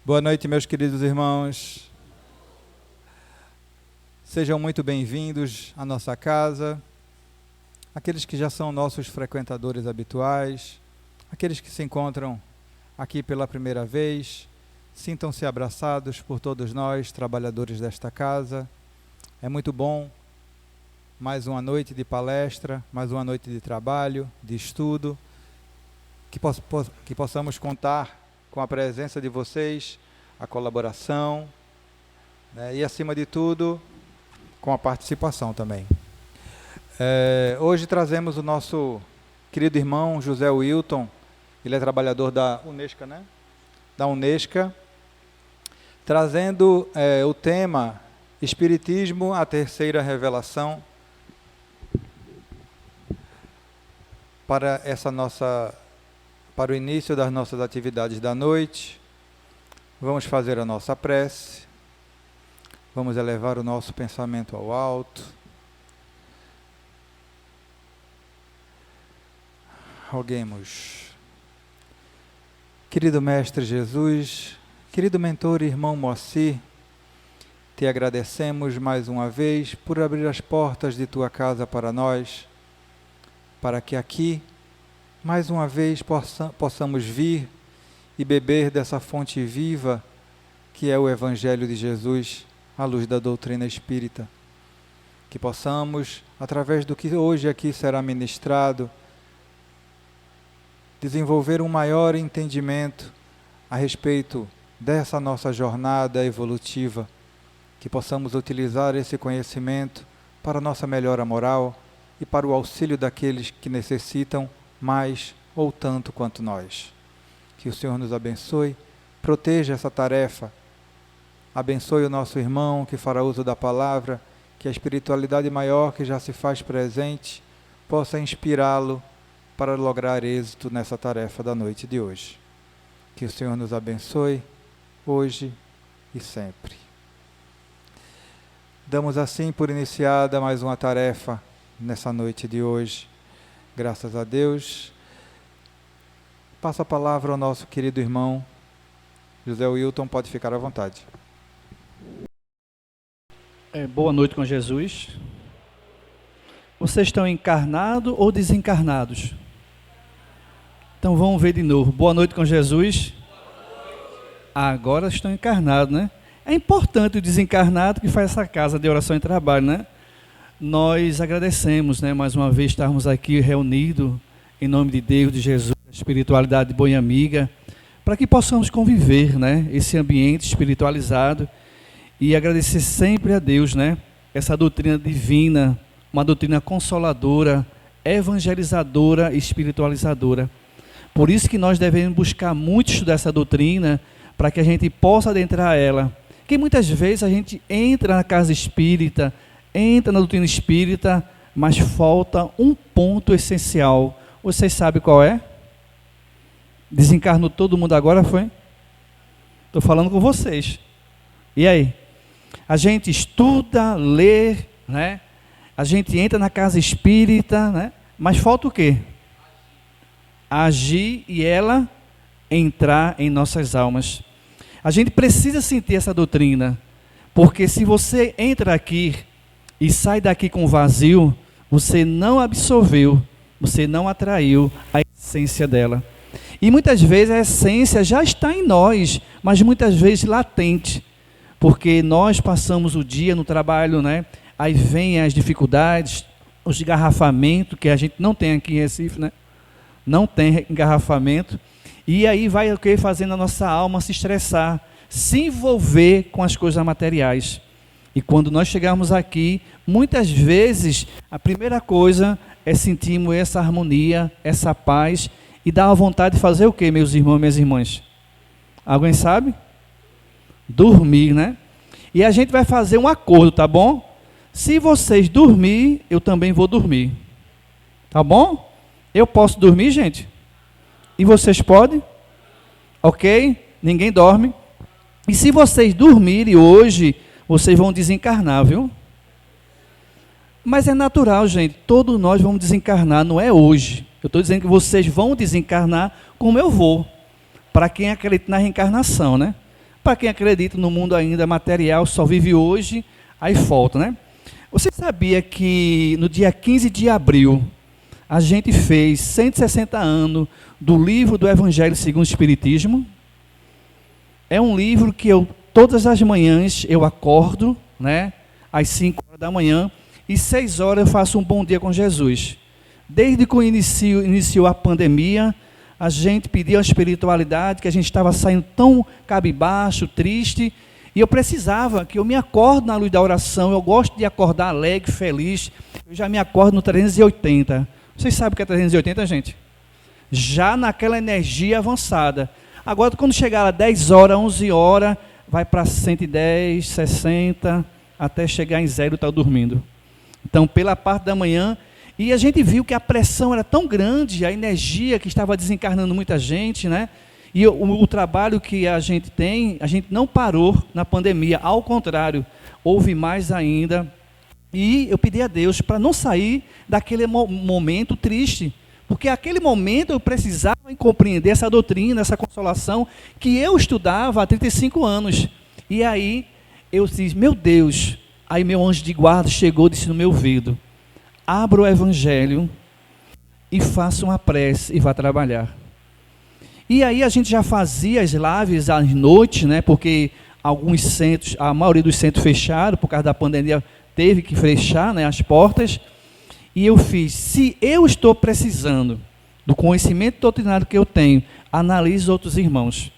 Boa noite, meus queridos irmãos. Sejam muito bem-vindos à nossa casa, aqueles que já são nossos frequentadores habituais, aqueles que se encontram aqui pela primeira vez, sintam-se abraçados por todos nós, trabalhadores desta casa. É muito bom, mais uma noite de palestra, mais uma noite de trabalho, de estudo, que possamos contar com a presença de vocês, a colaboração, né, e, acima de tudo, com a participação também. Hoje trazemos o nosso querido irmão José Wilton, ele é trabalhador da Unesca, né? Da Unesca, trazendo o tema Espiritismo, a terceira revelação, para o início das nossas atividades da noite. Vamos fazer a nossa prece, vamos elevar o nosso pensamento ao alto. Roguemos. Querido Mestre Jesus, querido mentor e irmão Moacir, te agradecemos mais uma vez por abrir as portas de tua casa para nós, para que aqui, mais uma vez, possamos vir e beber dessa fonte viva que é o Evangelho de Jesus, à luz da doutrina espírita. Que possamos, através do que hoje aqui será ministrado, desenvolver um maior entendimento a respeito dessa nossa jornada evolutiva, que possamos utilizar esse conhecimento para a nossa melhora moral e para o auxílio daqueles que necessitam mais ou tanto quanto nós. Que o Senhor nos abençoe, proteja essa tarefa, abençoe o nosso irmão que fará uso da palavra, que a espiritualidade maior que já se faz presente possa inspirá-lo para lograr êxito nessa tarefa da noite de hoje. Que o Senhor nos abençoe, hoje e sempre. Damos assim por iniciada mais uma tarefa nessa noite de hoje. Graças a Deus. Passo a palavra ao nosso querido irmão José Wilton, pode ficar à vontade. Boa noite com Jesus. Vocês estão encarnados ou desencarnados? Então vamos ver de novo. Boa noite com Jesus. Agora estão encarnados, né? É importante o desencarnado que faz essa casa de oração e trabalho, né? Nós agradecemos, né, mais uma vez estarmos aqui reunidos em nome de Deus, de Jesus, da espiritualidade boa e amiga, para que possamos conviver, né, esse ambiente espiritualizado e agradecer sempre a Deus, né, essa doutrina divina, uma doutrina consoladora, evangelizadora e espiritualizadora. Por isso que nós devemos buscar muito estudar essa doutrina para que a gente possa adentrar ela. Porque muitas vezes a gente entra na casa espírita, entra na doutrina espírita, mas falta um ponto essencial. Vocês sabem qual é? Desencarnou todo mundo agora, foi? Estou falando com vocês. E aí? A gente estuda, lê, né? A gente entra na casa espírita, né? Mas falta o quê? Agir e ela entrar em nossas almas. A gente precisa sentir essa doutrina, porque se você entra aqui e sai daqui com vazio, você não absorveu, você não atraiu a essência dela. E muitas vezes a essência já está em nós, mas muitas vezes latente, porque nós passamos o dia no trabalho, né? Aí vem as dificuldades, os engarrafamentos, que a gente não tem aqui em Recife, né? Não tem engarrafamento, e aí vai o que? Fazendo a nossa alma se estressar, se envolver com as coisas materiais. E quando nós chegarmos aqui, muitas vezes, a primeira coisa é sentirmos essa harmonia, essa paz, e dá a vontade de fazer o que, meus irmãos e minhas irmãs? Alguém sabe? Dormir, né? E a gente vai fazer um acordo, tá bom? Se vocês dormirem, eu também vou dormir. Tá bom? Eu posso dormir, gente? E vocês podem? Ok? Ninguém dorme. E se vocês dormirem hoje, vocês vão desencarnar, viu? Mas é natural, gente. Todos nós vamos desencarnar, não é hoje. Eu estou dizendo que vocês vão desencarnar como eu vou. Para quem acredita na reencarnação, né? para quem acredita no mundo ainda material, só vive hoje, aí falta, né? Você sabia que no dia 15 de abril, a gente fez 160 anos do livro do Evangelho segundo o Espiritismo? É um livro que todas as manhãs, eu acordo, né, às 5 horas da manhã, e 6 horas eu faço um bom dia com Jesus. Desde que iniciou a pandemia, a gente pediu a espiritualidade, que a gente estava saindo tão cabisbaixo, triste, e eu precisava que eu me acorde na luz da oração. Eu gosto de acordar alegre, feliz. Eu já me acordo no 380. Vocês sabem o que é 380, gente? Já naquela energia avançada. Agora, quando chegar a 10 horas, 11 horas, vai para 110, 60, até chegar em 0, está dormindo. Então, pela parte da manhã, e a gente viu que a pressão era tão grande, a energia que estava desencarnando muita gente, né? E o trabalho que a gente tem, a gente não parou na pandemia, ao contrário, houve mais ainda. E eu pedi a Deus para não sair daquele momento triste, porque aquele momento eu precisava compreender essa doutrina, essa consolação, que eu estudava há 35 anos. E aí eu disse, meu Deus, aí meu anjo de guarda chegou e disse no meu ouvido, abra o Evangelho e faça uma prece e vá trabalhar. E aí a gente já fazia as lives à noite, né, porque alguns centros, a maioria dos centros fecharam, por causa da pandemia, teve que fechar, né, as portas. E eu fiz, se eu estou precisando do conhecimento doutrinário que eu tenho, analise outros irmãos.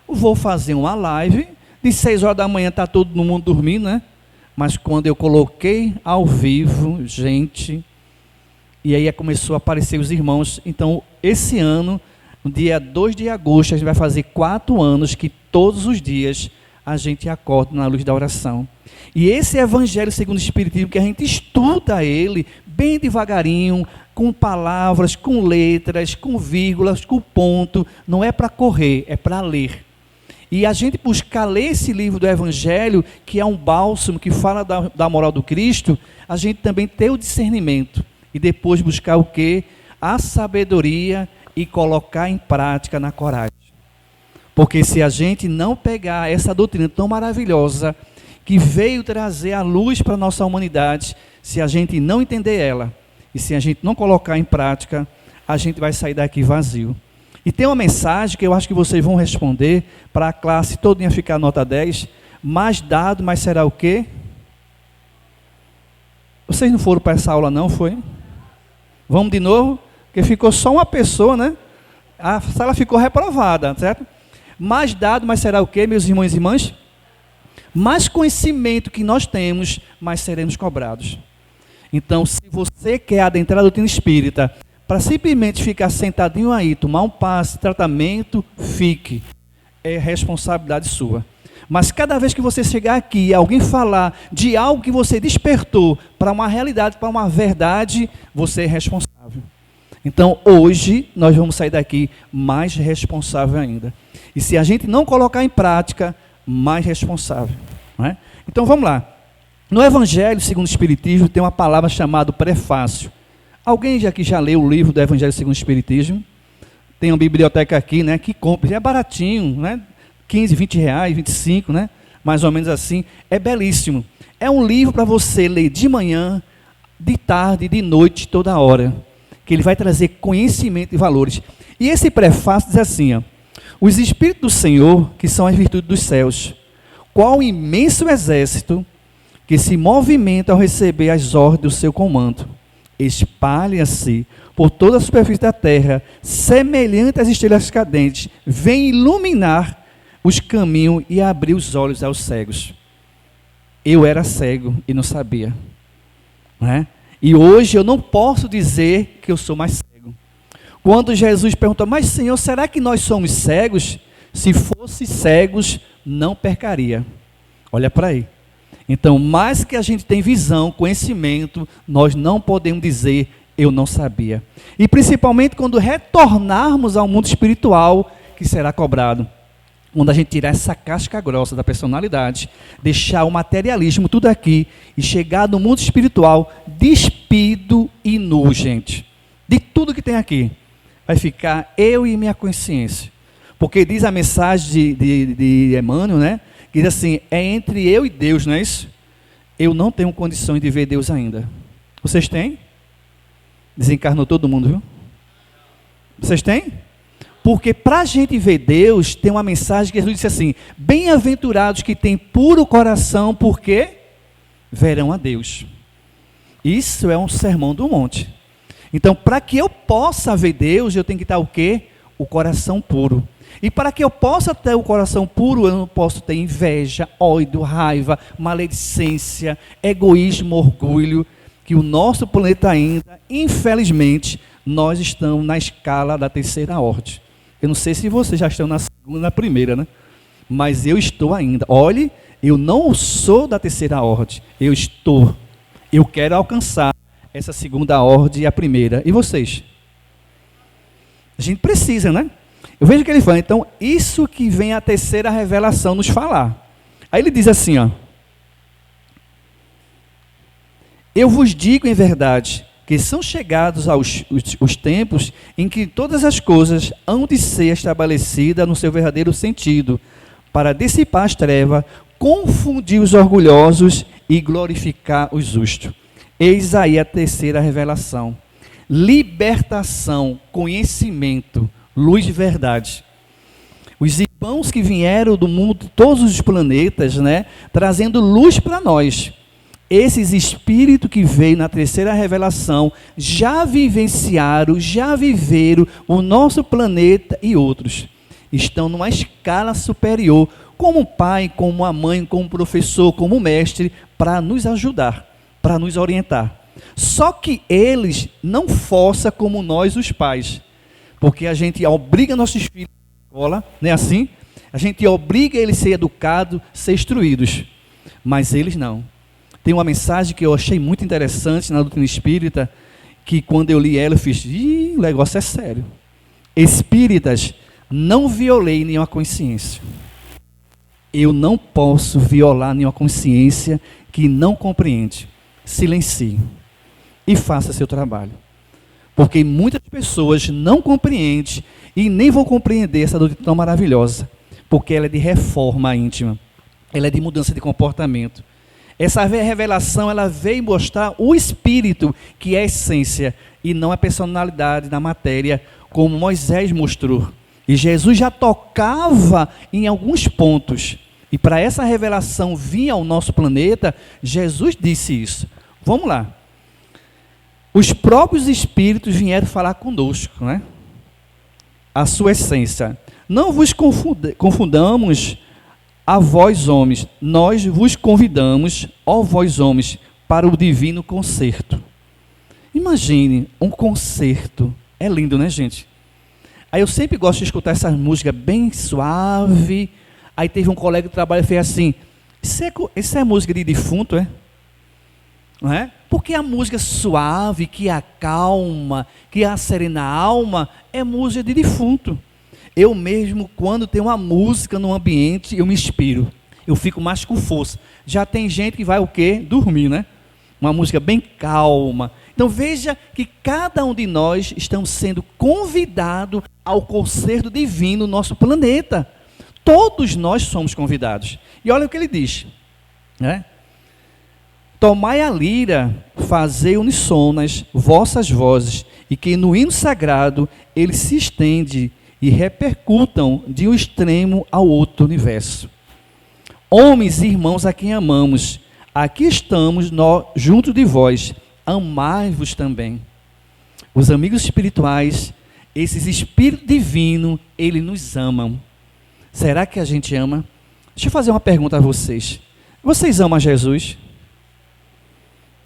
Eu vou fazer uma live, de 6 horas da manhã está todo mundo dormindo, né? Mas quando eu coloquei ao vivo, gente, e aí começou a aparecer os irmãos. Então, esse ano, no dia 2 de agosto, a gente vai fazer 4 anos que todos os dias a gente acorda na luz da oração. E esse Evangelho segundo o Espiritismo, que a gente estuda ele bem devagarinho, com palavras, com letras, com vírgulas, com ponto, não é para correr, é para ler. E a gente buscar ler esse livro do Evangelho, que é um bálsamo, que fala da moral do Cristo, a gente também ter o discernimento. E depois buscar o quê? A sabedoria e colocar em prática na coragem. Porque se a gente não pegar essa doutrina tão maravilhosa, que veio trazer a luz para a nossa humanidade, se a gente não entender ela, e se a gente não colocar em prática, a gente vai sair daqui vazio. E tem uma mensagem que eu acho que vocês vão responder, para a classe todinha ficar nota 10, mais dado, mas será o quê? Vocês não foram para essa aula não, foi? Vamos de novo? Porque ficou só uma pessoa, né? A sala ficou reprovada, certo? Mais dado, mas será o quê, meus irmãos e irmãs? Mais conhecimento que nós temos, mais seremos cobrados. Então, se você quer adentrar a doutrina espírita, para simplesmente ficar sentadinho aí, tomar um passe, tratamento, fique. É responsabilidade sua. Mas cada vez que você chegar aqui e alguém falar de algo que você despertou para uma realidade, para uma verdade, você é responsável. Então, hoje, nós vamos sair daqui mais responsável ainda. E se a gente não colocar em prática, mais responsável. Não é? Então, vamos lá. No Evangelho segundo o Espiritismo, tem uma palavra chamada prefácio. Alguém aqui já leu o livro do Evangelho segundo o Espiritismo? Tem uma biblioteca aqui, né, que compra. É baratinho, né? 15, 20 reais, 25, né? Mais ou menos assim. É belíssimo. É um livro para você ler de manhã, de tarde, de noite, toda hora. Que ele vai trazer conhecimento e valores. E esse prefácio diz assim, ó, os Espíritos do Senhor, que são as virtudes dos céus, qual imenso exército que se movimenta ao receber as ordens do seu comando, espalha-se por toda a superfície da terra, semelhante às estrelas cadentes, vem iluminar os caminhos e abrir os olhos aos cegos. Eu era cego e não sabia, não é? E hoje eu não posso dizer que eu sou mais cego. Quando Jesus perguntou, mas Senhor, será que nós somos cegos? Se fosse cegos, não pecaria. Olha para aí. Então, mais que a gente tem visão, conhecimento, nós não podemos dizer, eu não sabia. E principalmente quando retornarmos ao mundo espiritual, que será cobrado. Quando a gente tirar essa casca grossa da personalidade, deixar o materialismo tudo aqui e chegar no mundo espiritual despido e nu, gente. De tudo que tem aqui. Vai ficar eu e minha consciência. Porque diz a mensagem de Emmanuel, né? Que diz assim, é entre eu e Deus, não é isso? Eu não tenho condições de ver Deus ainda. Vocês têm? Desencarnou todo mundo, viu? Vocês têm? Porque para a gente ver Deus, tem uma mensagem que Jesus disse assim, bem-aventurados que têm puro coração, porque verão a Deus. Isso é um sermão do monte. Então, para que eu possa ver Deus, eu tenho que estar o quê? O coração puro. E para que eu possa ter o coração puro, eu não posso ter inveja, ódio, raiva, maledicência, egoísmo, orgulho, que o nosso planeta ainda, infelizmente, nós estamos na escala da terceira ordem. Eu não sei se vocês já estão na segunda, na primeira, né? Mas eu estou ainda. Olhe, eu não sou da terceira ordem, eu estou. Eu quero alcançar essa segunda ordem e a primeira. E vocês? A gente precisa, né? Eu vejo que ele fala, então, isso que vem a terceira revelação nos falar. Aí ele diz assim, ó. Eu vos digo em verdade, que são chegados os tempos em que todas as coisas hão de ser estabelecidas no seu verdadeiro sentido, para dissipar as trevas, confundir os orgulhosos e glorificar os justos. Eis aí a terceira revelação. Libertação, conhecimento, luz de verdade. Os irmãos que vieram do mundo, todos os planetas, né, trazendo luz para nós. Esses espíritos que veio na terceira revelação já vivenciaram, já viveram o nosso planeta e outros. Estão numa escala superior, como pai, como a mãe, como professor, como mestre, para nos ajudar, para nos orientar. Só que eles não forçam como nós, os pais, porque a gente obriga nossos filhos à escola, não é assim? A gente obriga eles a ser educados, ser instruídos, mas eles não. Tem uma mensagem que eu achei muito interessante na doutrina espírita, que quando eu li ela, eu fiz, o negócio é sério. Espíritas, não violei nenhuma consciência. Eu não posso violar nenhuma consciência que não compreende. Silencie e faça seu trabalho. Porque muitas pessoas não compreendem e nem vão compreender essa doutrina tão maravilhosa, porque ela é de reforma íntima, ela é de mudança de comportamento. Essa revelação, ela veio mostrar o espírito, que é a essência, e não a personalidade da matéria, como Moisés mostrou. E Jesus já tocava em alguns pontos. E para essa revelação vir ao nosso planeta, Jesus disse isso. Vamos lá. Os próprios espíritos vieram falar conosco, né? A sua essência. Não vos confundamos a vós homens, nós vos convidamos, ó vós homens, para o divino concerto. Imagine um concerto. É lindo, né, gente? Aí eu sempre gosto de escutar essa música bem suave. Aí teve um colega de trabalho que fez assim, isso é música de defunto, é? Não é? Porque a música suave, que acalma, que acerena a alma, é música de defunto. Eu mesmo, quando tem uma música no ambiente, eu me inspiro. Eu fico mais com força. Já tem gente que vai o quê? Dormir, né? Uma música bem calma. Então veja que cada um de nós estamos sendo convidados ao concerto divino no nosso planeta. Todos nós somos convidados. E olha o que ele diz, né? Tomai a lira, fazei unissonas vossas vozes, e que no hino sagrado ele se estende e repercutam de um extremo ao outro universo. Homens e irmãos a quem amamos, aqui estamos nós junto de vós, amai-vos também. Os amigos espirituais, esses espíritos divinos, eles nos amam. Será que a gente ama? Deixa eu fazer uma pergunta a vocês. Vocês amam a Jesus?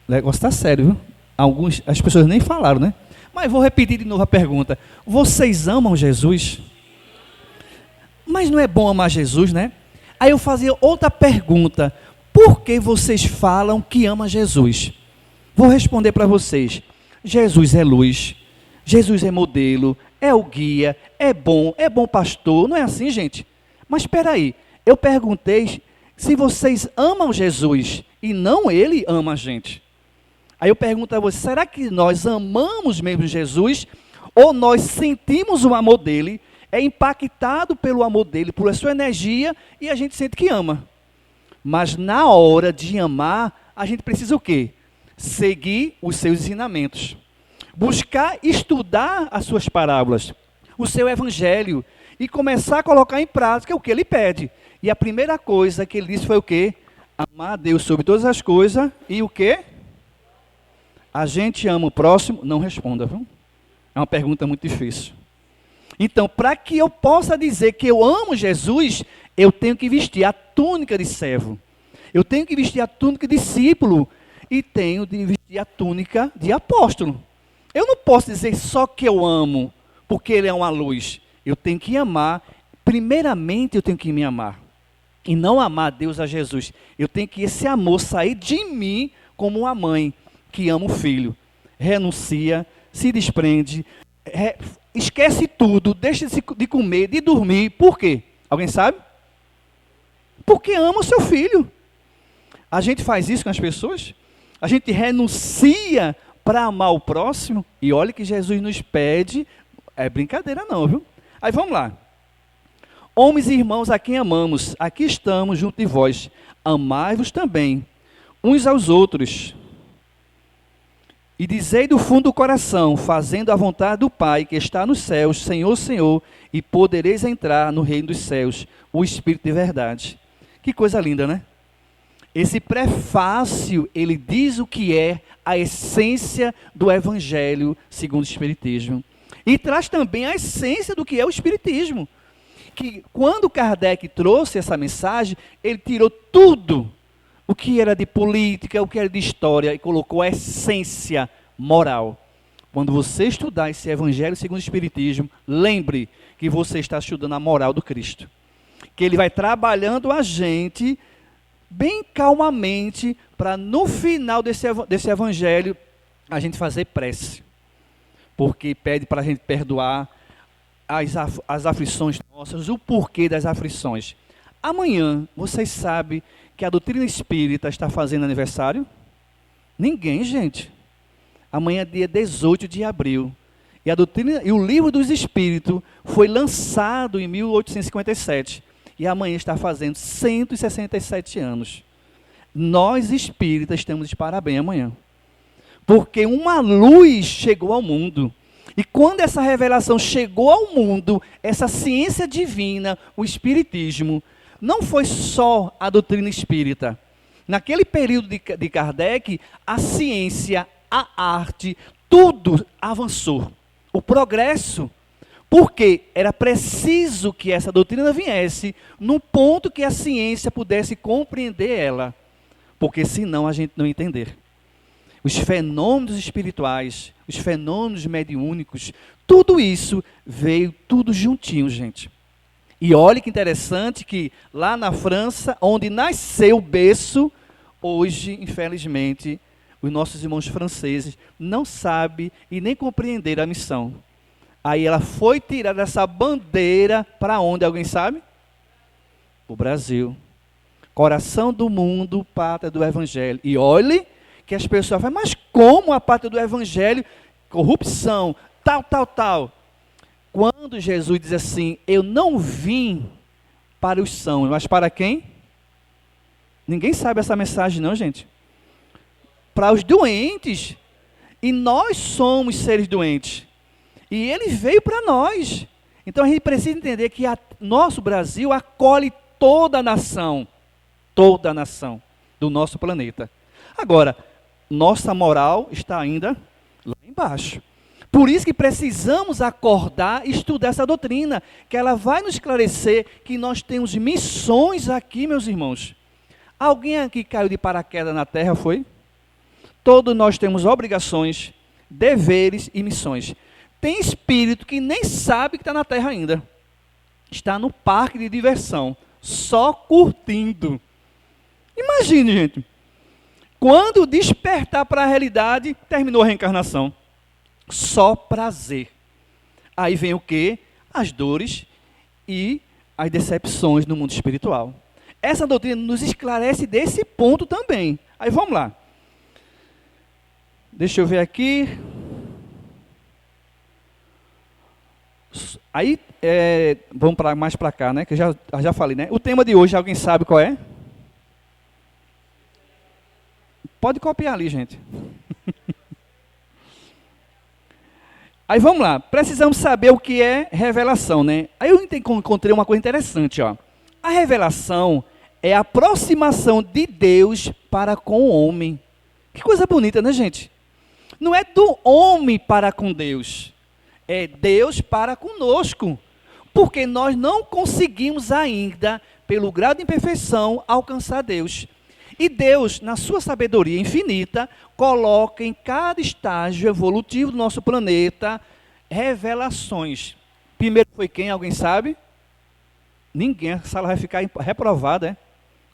O negócio está sério, viu? As pessoas nem falaram, né? Mas vou repetir de novo a pergunta. Vocês amam Jesus? Mas não é bom amar Jesus, né? Aí eu fazia outra pergunta. Por que vocês falam que amam Jesus? Vou responder para vocês. Jesus é luz. Jesus é modelo. É o guia. É bom pastor. Não é assim, gente? Mas espera aí. Eu perguntei se vocês amam Jesus e não ele ama a gente. Aí eu pergunto a você, será que nós amamos mesmo Jesus? Ou nós sentimos o amor dele? é impactado pelo amor dele, por sua energia, e a gente sente que ama. Mas na hora de amar, a gente precisa o quê? Seguir os seus ensinamentos. Buscar estudar as suas parábolas, o seu evangelho, e começar a colocar em prática o que ele pede. E a primeira coisa que ele disse foi o quê? Amar a Deus sobre todas as coisas, e o quê? A gente ama o próximo? Não responda, viu? É uma pergunta muito difícil. Então, para que eu possa dizer que eu amo Jesus, eu tenho que vestir a túnica de servo. Eu tenho que vestir a túnica de discípulo. E tenho de vestir a túnica de apóstolo. Eu não posso dizer só que eu amo, porque ele é uma luz. Eu tenho que amar. Primeiramente, eu tenho que me amar. E não amar a Deus, a Jesus. Eu tenho que esse amor sair de mim como uma mãe que ama o filho. Renuncia, se desprende, esquece tudo, deixa de comer, de dormir. Por quê? Alguém sabe? Porque ama o seu filho. A gente faz isso com as pessoas? A gente renuncia para amar o próximo? E olha que Jesus nos pede, é brincadeira não, viu? Aí vamos lá. Homens e irmãos a quem amamos, aqui estamos junto de vós. Amai-vos também, uns aos outros. E dizei do fundo do coração, fazendo a vontade do Pai, que está nos céus, Senhor, Senhor, e podereis entrar no reino dos céus, o Espírito de verdade. Que coisa linda, né? Esse prefácio, ele diz o que é a essência do Evangelho segundo o Espiritismo. E traz também a essência do que é o Espiritismo. Que quando Kardec trouxe essa mensagem, ele tirou tudo o que era de política, o que era de história, e colocou a essência moral. Quando você estudar esse Evangelho segundo o Espiritismo, lembre que você está estudando a moral do Cristo. Que ele vai trabalhando a gente bem calmamente, para no final desse Evangelho, a gente fazer prece. Porque pede para a gente perdoar as aflições nossas, o porquê das aflições. Amanhã, vocês sabem que a doutrina espírita está fazendo aniversário? Ninguém, gente. Amanhã é dia 18 de abril. E o Livro dos Espíritos foi lançado em 1857. E amanhã está fazendo 167 anos. Nós espíritas estamos de parabéns amanhã. Porque uma luz chegou ao mundo. E quando essa revelação chegou ao mundo, essa ciência divina, o Espiritismo, não foi só a doutrina espírita. Naquele período de Kardec, a ciência, a arte, tudo avançou. O progresso. Porque era preciso que essa doutrina viesse num ponto que a ciência pudesse compreender ela. Porque senão a gente não entender. Os fenômenos espirituais, os fenômenos mediúnicos, tudo isso veio tudo juntinho, gente. E olha que interessante que lá na França, onde nasceu o berço, hoje, infelizmente, os nossos irmãos franceses não sabem e nem compreenderam a missão. Aí ela foi tirada essa bandeira para onde, alguém sabe? O Brasil. Coração do mundo, pátria do Evangelho. E olhe que as pessoas falam, mas como a pátria do Evangelho? Corrupção, tal. Quando Jesus diz assim, eu não vim para os sãos, mas para quem? Ninguém sabe essa mensagem não, gente. Para os doentes. E nós somos seres doentes. E ele veio para nós. Então a gente precisa entender que nosso Brasil acolhe toda a nação do nosso planeta. Agora, nossa moral está ainda lá embaixo. Por isso que precisamos acordar e estudar essa doutrina, que ela vai nos esclarecer que nós temos missões aqui, meus irmãos. Alguém aqui caiu de paraquedas na terra, foi? Todos nós temos obrigações, deveres e missões. Tem espírito que nem sabe que está na terra ainda. Está no parque de diversão, só curtindo. Imagine, gente. Quando despertar para a realidade, terminou a reencarnação. Só prazer. Aí vem o quê? As dores e as decepções no mundo espiritual. Essa doutrina nos esclarece desse ponto também. Aí vamos lá. Deixa eu ver aqui. Aí, vamos mais para cá, né? Que eu já falei, né? O tema de hoje, alguém sabe qual é? Pode copiar ali, gente. Aí vamos lá, precisamos saber o que é revelação, né? Aí eu encontrei uma coisa interessante, ó. A revelação é a aproximação de Deus para com o homem. Que coisa bonita, né, gente? Não é do homem para com Deus, é Deus para conosco. Porque nós não conseguimos ainda, pelo grau de imperfeição, alcançar Deus. E Deus, na sua sabedoria infinita, coloca em cada estágio evolutivo do nosso planeta revelações. Primeiro foi quem? Alguém sabe? Ninguém, a sala vai ficar reprovada, é?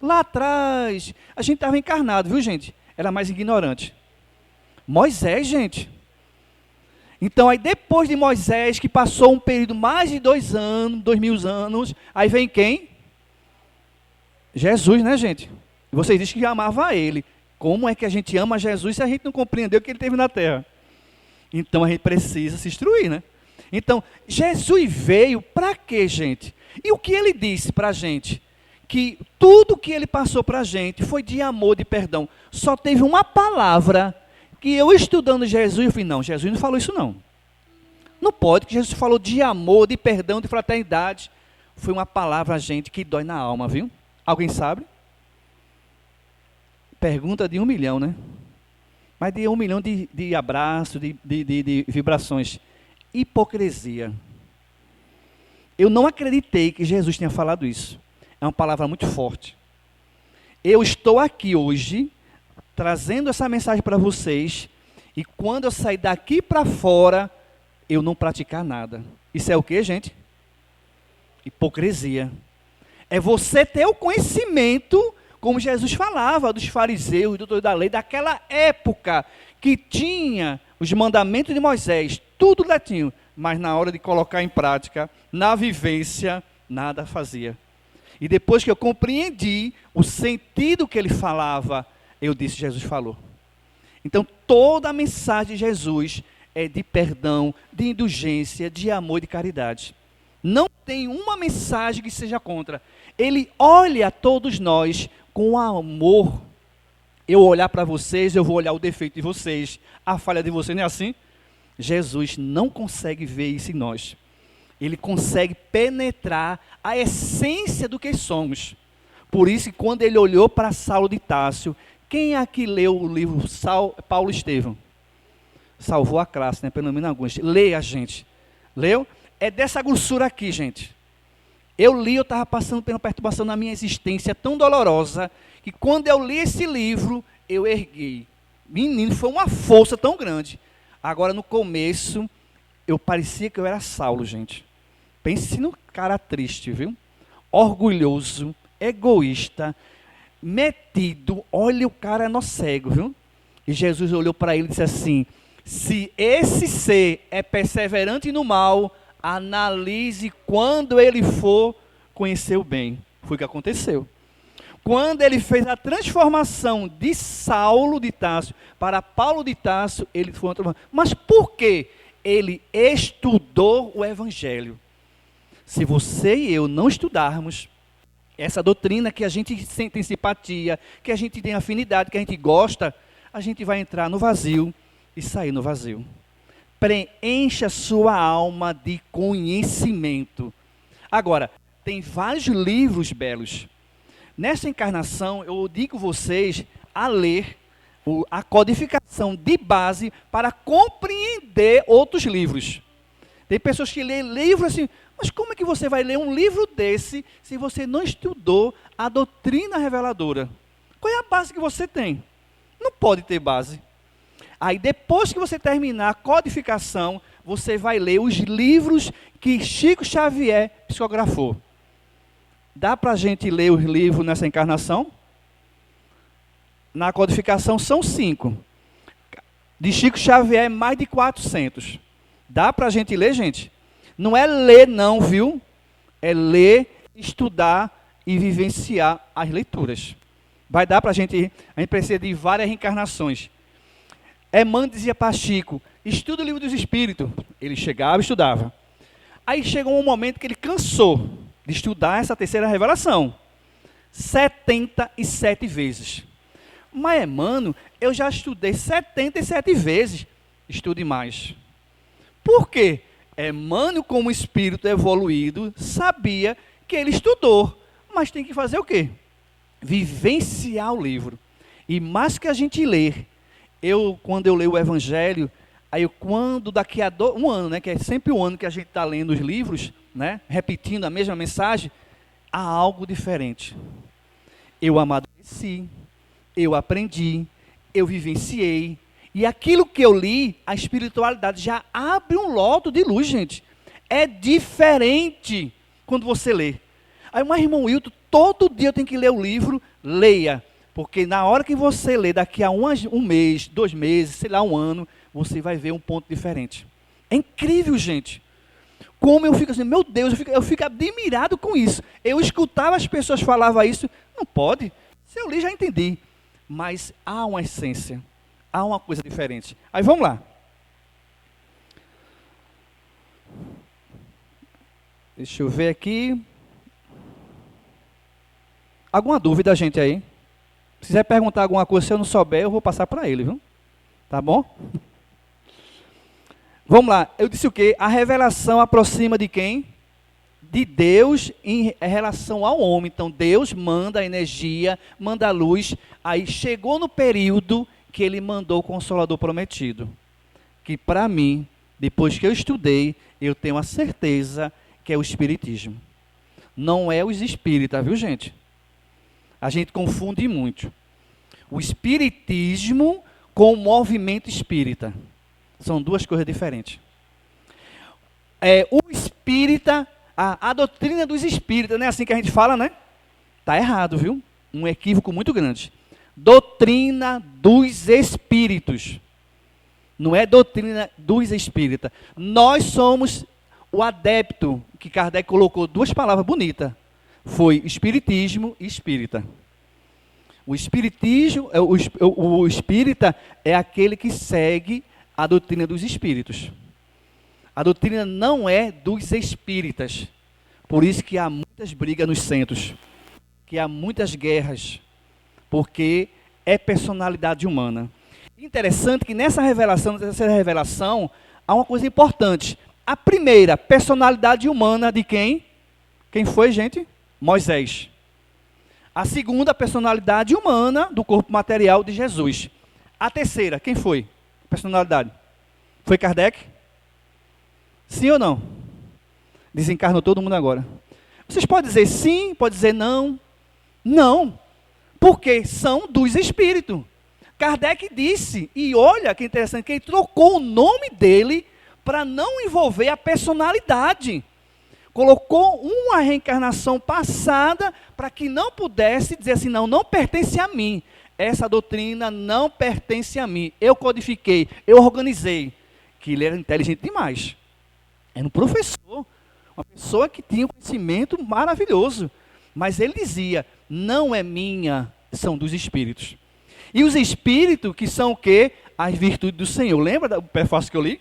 Lá atrás, a gente estava encarnado, viu, gente? Era mais ignorante. Moisés, gente. Então, aí depois de Moisés, que passou um período mais de 2000 anos, aí vem quem? Jesus, né, gente? Vocês dizem que amava ele. Como é que a gente ama Jesus se a gente não compreendeu o que ele teve na terra? Então a gente precisa se instruir, né? Então, Jesus veio para quê, gente? E o que ele disse para a gente? Que tudo que ele passou para a gente foi de amor, de perdão. Só teve uma palavra que eu estudando Jesus, eu falei, não, Jesus não falou isso não. Não pode, que Jesus falou de amor, de perdão, de fraternidade. Foi uma palavra, gente, que dói na alma, viu? Alguém sabe? Pergunta de 1 milhão, né? Mas de 1 milhão de abraços, de vibrações. Hipocrisia. Eu não acreditei que Jesus tenha falado isso. É uma palavra muito forte. Eu estou aqui hoje, trazendo essa mensagem para vocês, e quando eu sair daqui para fora, eu não praticar nada. Isso é o que, gente? Hipocrisia. É você ter o conhecimento, como Jesus falava, dos fariseus, doutores da lei, daquela época que tinha os mandamentos de Moisés, tudo latinho, mas na hora de colocar em prática, na vivência, nada fazia. E depois que eu compreendi o sentido que ele falava, eu disse, Jesus falou. Então, toda a mensagem de Jesus é de perdão, de indulgência, de amor e de caridade. Não tem uma mensagem que seja contra. Ele olha a todos nós com amor. Eu olhar para vocês, eu vou olhar o defeito de vocês, a falha de vocês, não é assim? Jesus não consegue ver isso em nós. Ele consegue penetrar a essência do que somos. Por isso, quando ele olhou para Saulo de Tarso, quem aqui leu o livro Paulo Estevão? Salvou a classe, né? Pelo menos alguns. Leia, gente. Leu? É dessa grossura aqui, gente. Eu li, eu estava passando por uma perturbação na minha existência tão dolorosa, que quando eu li esse livro, eu erguei. Menino, foi uma força tão grande. Agora, no começo, eu parecia que eu era Saulo, gente. Pense no cara triste, viu? Orgulhoso, egoísta, metido. Olha, o cara é cego, viu? E Jesus olhou para ele e disse assim, se esse ser é perseverante no mal, analise quando ele for conhecer o bem. Foi o que aconteceu. Quando ele fez a transformação de Saulo de Tarso para Paulo de Tarso, ele foi uma transformação. Mas por quê? Ele estudou o Evangelho. Se você e eu não estudarmos essa doutrina que a gente tem simpatia, que a gente tem afinidade, que a gente gosta, a gente vai entrar no vazio e sair no vazio. Preencha sua alma de conhecimento. Agora, tem vários livros belos. Nessa encarnação, eu digo vocês a ler a codificação de base para compreender outros livros. Tem pessoas que lêem livros assim, mas como é que você vai ler um livro desse se você não estudou a doutrina reveladora? Qual é a base que você tem? Não pode ter base. Aí depois que você terminar a codificação, você vai ler os livros que Chico Xavier psicografou. Dá para a gente ler os livros nessa encarnação? Na codificação são 5. De Chico Xavier, mais de 400. Dá para a gente ler, gente? Não é ler não, viu? É ler, estudar e vivenciar as leituras. Vai dar para a gente precisa de várias reencarnações. Emmanuel dizia para Chico, estuda o livro dos Espíritos. Ele chegava e estudava. Aí chegou um momento que ele cansou de estudar essa terceira revelação. 77 vezes. Mas, mano, eu já estudei 77 vezes. Estude mais. Por quê? Emmanuel, como espírito evoluído, sabia que ele estudou. Mas tem que fazer o quê? Vivenciar o livro. E mais que a gente ler, quando eu leio o Evangelho, aí quando daqui a um ano, né, que é sempre o ano que a gente está lendo os livros, né, repetindo a mesma mensagem, há algo diferente. Eu amadureci, eu aprendi, eu vivenciei, e aquilo que eu li, a espiritualidade já abre um lodo de luz, gente. É diferente quando você lê. Aí, mas irmão Wilton, todo dia eu tenho que ler o livro, leia. Porque na hora que você lê, daqui a um mês, 2 meses, sei lá, um ano, você vai ver um ponto diferente. É incrível, gente. Como eu fico assim, meu Deus, eu fico admirado com isso. Eu escutava as pessoas falavam isso, não pode. Se eu li, já entendi. Mas há uma essência, há uma coisa diferente. Aí vamos lá. Deixa eu ver aqui. Alguma dúvida, gente, aí? Se quiser perguntar alguma coisa, se eu não souber, eu vou passar para ele, viu? Tá bom? Vamos lá. Eu disse o quê? A revelação aproxima de quem? De Deus em relação ao homem. Então, Deus manda a energia, manda a luz. Aí chegou no período que ele mandou o Consolador prometido. Que para mim, depois que eu estudei, eu tenho a certeza que é o Espiritismo. Não é os espíritas, viu, gente? A gente confunde muito. O Espiritismo com o movimento espírita. São duas coisas diferentes. O espírita, a doutrina dos espíritas, não é assim que a gente fala, né? Está errado, viu? Um equívoco muito grande. Doutrina dos espíritos. Não é doutrina dos espíritas. Nós somos o adepto, que Kardec colocou 2 palavras bonitas. Foi espiritismo e espírita. O espiritismo, o espírita é aquele que segue a doutrina dos espíritos. A doutrina não é dos espíritas. Por isso que há muitas brigas nos centros, que há muitas guerras, porque é personalidade humana. Interessante que nessa revelação, há uma coisa importante. A primeira, personalidade humana de quem? Quem foi, gente? Moisés. A segunda, personalidade humana do corpo material de Jesus. A terceira, quem foi? Personalidade. Foi Kardec? Sim ou não? Desencarnou todo mundo agora. Vocês podem dizer sim, podem dizer não. Não. Porque são dos espíritos. Kardec disse, e olha que interessante, que ele trocou o nome dele para não envolver a personalidade. Colocou uma reencarnação passada para que não pudesse dizer assim, não pertence a mim. Essa doutrina não pertence a mim. Eu codifiquei, eu organizei. Que ele era inteligente demais. Era um professor, uma pessoa que tinha um conhecimento maravilhoso. Mas ele dizia, não é minha, são dos espíritos. E os espíritos que são o quê? As virtudes do Senhor. Lembra do prefácio que eu li?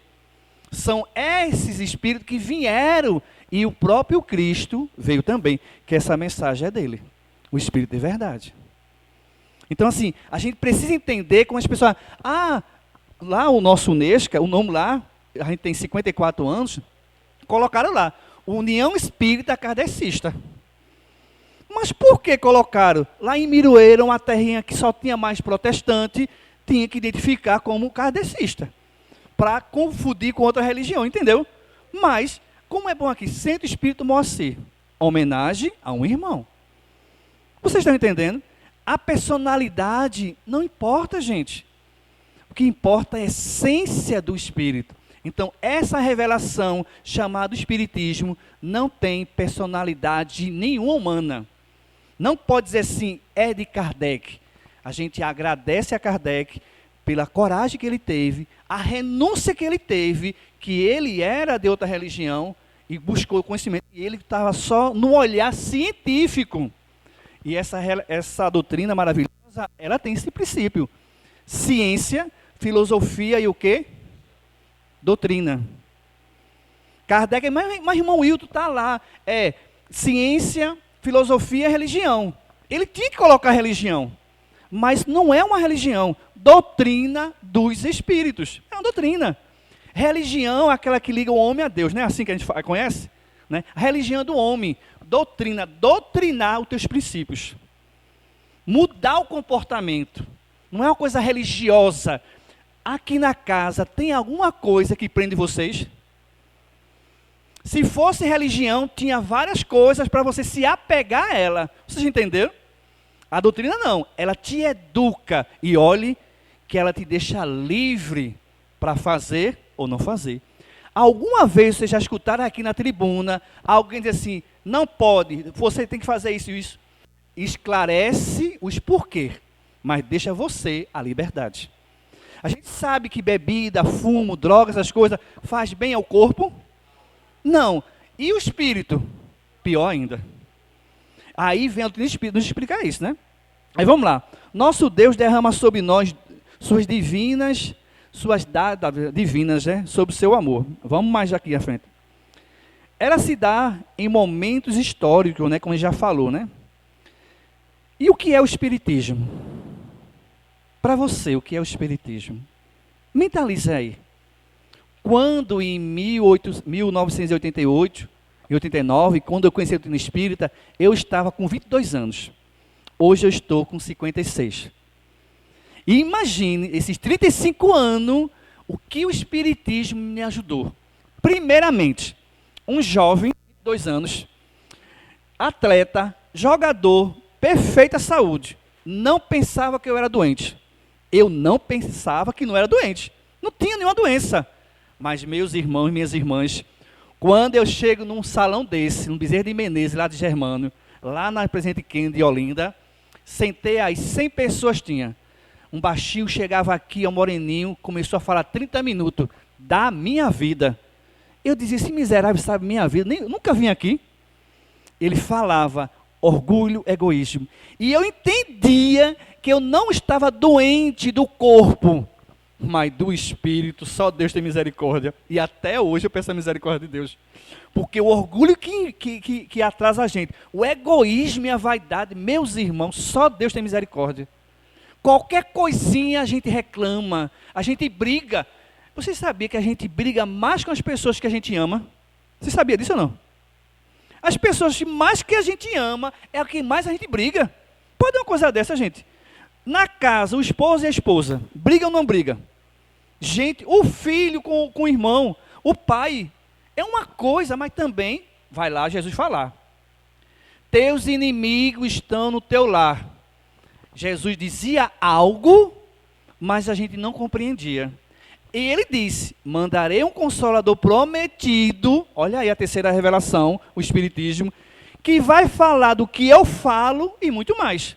São esses espíritos que vieram e o próprio Cristo veio também, que essa mensagem é dele, o Espírito de verdade. Então assim, a gente precisa entender como as pessoas, lá o nosso Unesca, o nome lá, a gente tem 54 anos, colocaram lá, União Espírita Kardecista. Mas por que colocaram? Lá em Miroeira, uma terrinha que só tinha mais protestante, tinha que identificar como kardecista, para confundir com outra religião, entendeu? Mas, como é bom aqui, Centro Espírito Moacir, homenagem a um irmão. Vocês estão entendendo? A personalidade não importa, gente. O que importa é a essência do Espírito. Então, essa revelação, chamada Espiritismo, não tem personalidade nenhuma humana. Não pode dizer assim, é de Kardec. A gente agradece a Kardec pela coragem que ele teve, a renúncia que ele teve, que ele era de outra religião e buscou conhecimento, e ele estava só no olhar científico. E essa doutrina maravilhosa, ela tem esse princípio. Ciência, filosofia e o quê? Doutrina. Kardec, mas irmão Wilton está lá, ciência, filosofia e religião. Ele tinha que colocar religião, mas não é uma religião, doutrina dos espíritos, é uma doutrina. Religião é aquela que liga o homem a Deus, não é assim que a gente conhece? Né? A religião do homem, doutrina, doutrinar os teus princípios, mudar o comportamento, não é uma coisa religiosa. Aqui na casa tem alguma coisa que prende vocês? Se fosse religião, tinha várias coisas para você se apegar a ela. Vocês entenderam? A doutrina não, ela te educa e olhe que ela te deixa livre para fazer ou não fazer. Alguma vez vocês já escutaram aqui na tribuna alguém dizer assim, não pode, você tem que fazer isso e isso. Esclarece os porquê, mas deixa você a liberdade. A gente sabe que bebida, fumo, drogas, essas coisas faz bem ao corpo? Não. E o espírito? Pior ainda. Aí vem o espírito nos explicar isso, né? Aí vamos lá. Nosso Deus derrama sobre nós suas divinas divinas, né? Sobre o seu amor. Vamos mais aqui à frente. Ela se dá em momentos históricos, né? Como a gente já falou, né? E o que é o espiritismo? Para você, o que é o espiritismo? Mentalize aí. Quando em 1988 e 89, quando eu conheci a doutrina espírita, eu estava com 22 anos. Hoje eu estou com 56. E imagine, esses 35 anos, o que o espiritismo me ajudou. Primeiramente, um jovem, 22 anos, atleta, jogador, perfeita saúde. Não pensava que eu era doente. Eu não pensava que não era doente. Não tinha nenhuma doença. Mas meus irmãos e minhas irmãs, quando eu chego num salão desse, no Bezerra de Menezes, lá de Germano, lá na Presidente Kennedy de Olinda, sentei aí, 100 pessoas tinha. Um baixinho chegava aqui, um moreninho, começou a falar 30 minutos da minha vida. Eu dizia, esse miserável sabe minha vida, nunca vim aqui. Ele falava, orgulho, egoísmo. E eu entendia que eu não estava doente do corpo, mas do espírito. Só Deus tem misericórdia. E até hoje eu peço a misericórdia de Deus. Porque o orgulho que atrasa a gente, o egoísmo e a vaidade, meus irmãos, só Deus tem misericórdia. Qualquer coisinha a gente reclama, a gente briga. Você sabia que a gente briga mais com as pessoas que a gente ama? Você sabia disso ou não? As pessoas mais que a gente ama é a que mais a gente briga. Pode uma coisa dessa, gente? Na casa, o esposo e a esposa, briga ou não briga? Gente, o filho com o irmão, o pai, é uma coisa, mas também, vai lá Jesus falar. Teus inimigos estão no teu lar. Jesus dizia algo, mas a gente não compreendia. E ele disse, mandarei um consolador prometido, olha aí a terceira revelação, o Espiritismo, que vai falar do que eu falo e muito mais.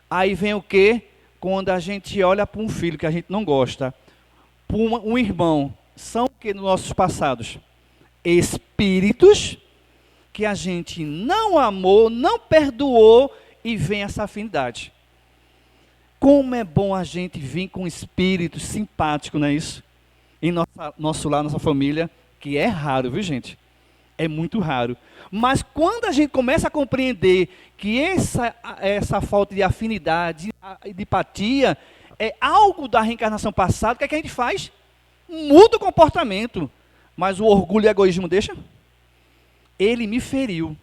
Aí vem o quê? Quando a gente olha para um filho que a gente não gosta, para um irmão, são o que nos nossos passados? Espíritos que a gente não amou, não perdoou e vem essa afinidade. Como é bom a gente vir com um espírito simpático, não é isso? Em nosso lar, nossa família, que é raro, viu gente? É muito raro. Mas quando a gente começa a compreender que essa falta de afinidade, de empatia, é algo da reencarnação passada, o que é que a gente faz? Muda o comportamento. Mas o orgulho e o egoísmo deixa? Ele me feriu.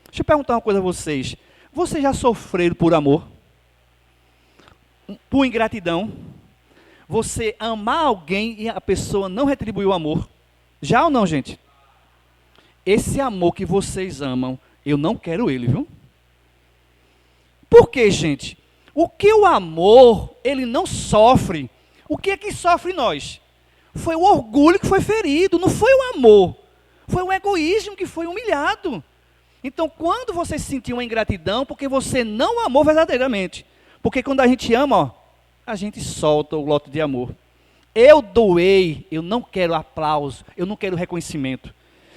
Deixa eu perguntar uma coisa a vocês. Vocês já sofreram por amor? Por ingratidão? Você amar alguém e a pessoa não retribuiu o amor? Já ou não, gente? Esse amor que vocês amam, eu não quero ele, viu? Por quê, gente? O que o amor, ele não sofre. O que é que sofre nós? Foi o orgulho que foi ferido, não foi o amor. Foi o egoísmo que foi humilhado. Então, quando você sentiu uma ingratidão, porque você não amou verdadeiramente. Porque quando a gente ama, ó, a gente solta o lote de amor. Eu doei, eu não quero aplauso, eu não quero reconhecimento.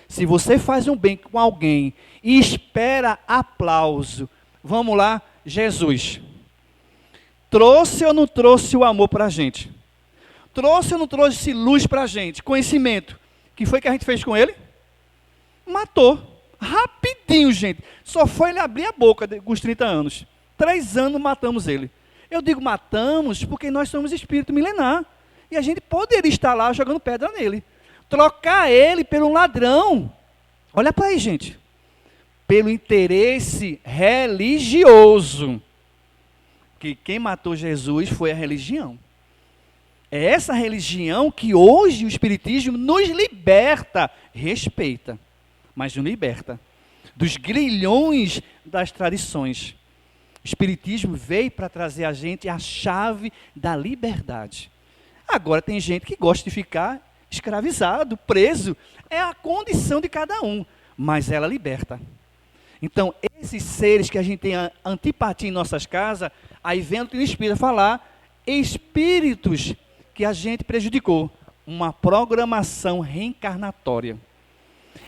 Se você faz um bem com alguém e espera aplauso, vamos lá, Jesus. Trouxe ou não trouxe o amor para a gente? Trouxe ou não trouxe luz para a gente? Conhecimento. O que foi que a gente fez com ele? Matou. Rapidinho, gente. Só foi ele abrir a boca com os 30 anos. 3 anos matamos ele. Eu digo matamos porque nós somos espírito milenar. E a gente poderia estar lá jogando pedra nele. Trocar ele por um ladrão. Olha para aí, gente. Pelo interesse religioso. Que quem matou Jesus foi a religião. É essa religião que hoje o Espiritismo nos liberta. Respeita, mas não liberta. Dos grilhões das tradições. O Espiritismo veio para trazer a gente a chave da liberdade. Agora tem gente que gosta de ficar escravizado, preso. É a condição de cada um, mas ela liberta. Então, esses seres que a gente tem antipatia em nossas casas, aí vem o Espírito falar, espíritos que a gente prejudicou. Uma programação reencarnatória.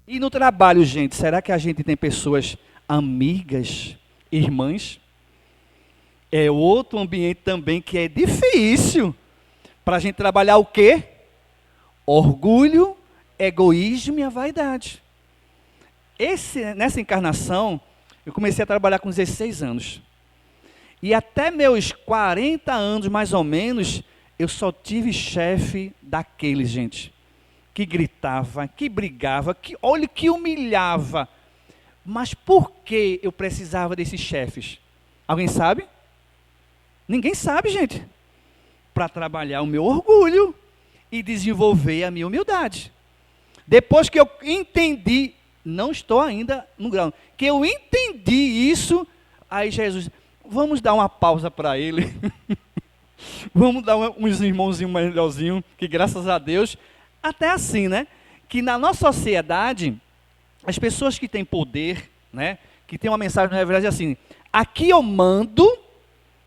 E no trabalho, gente, será que a gente tem pessoas amigas, irmãs? É outro ambiente também que é difícil para a gente trabalhar o quê? Orgulho, egoísmo e a vaidade. Nessa encarnação, eu comecei a trabalhar com 16 anos. E até meus 40 anos, mais ou menos, eu só tive chefe daqueles, gente, que gritava, que brigava, que humilhava. Mas por que eu precisava desses chefes? Alguém sabe? Ninguém sabe, gente. Para trabalhar o meu orgulho e desenvolver a minha humildade. Depois que eu entendi, não estou ainda no grau, que eu entendi isso, aí Jesus, vamos dar uma pausa para ele. Vamos dar uns irmãozinhos melhorzinhos, que graças a Deus, até assim, né? Que na nossa sociedade, as pessoas que têm poder, né? Que tem uma mensagem na verdade assim, aqui eu mando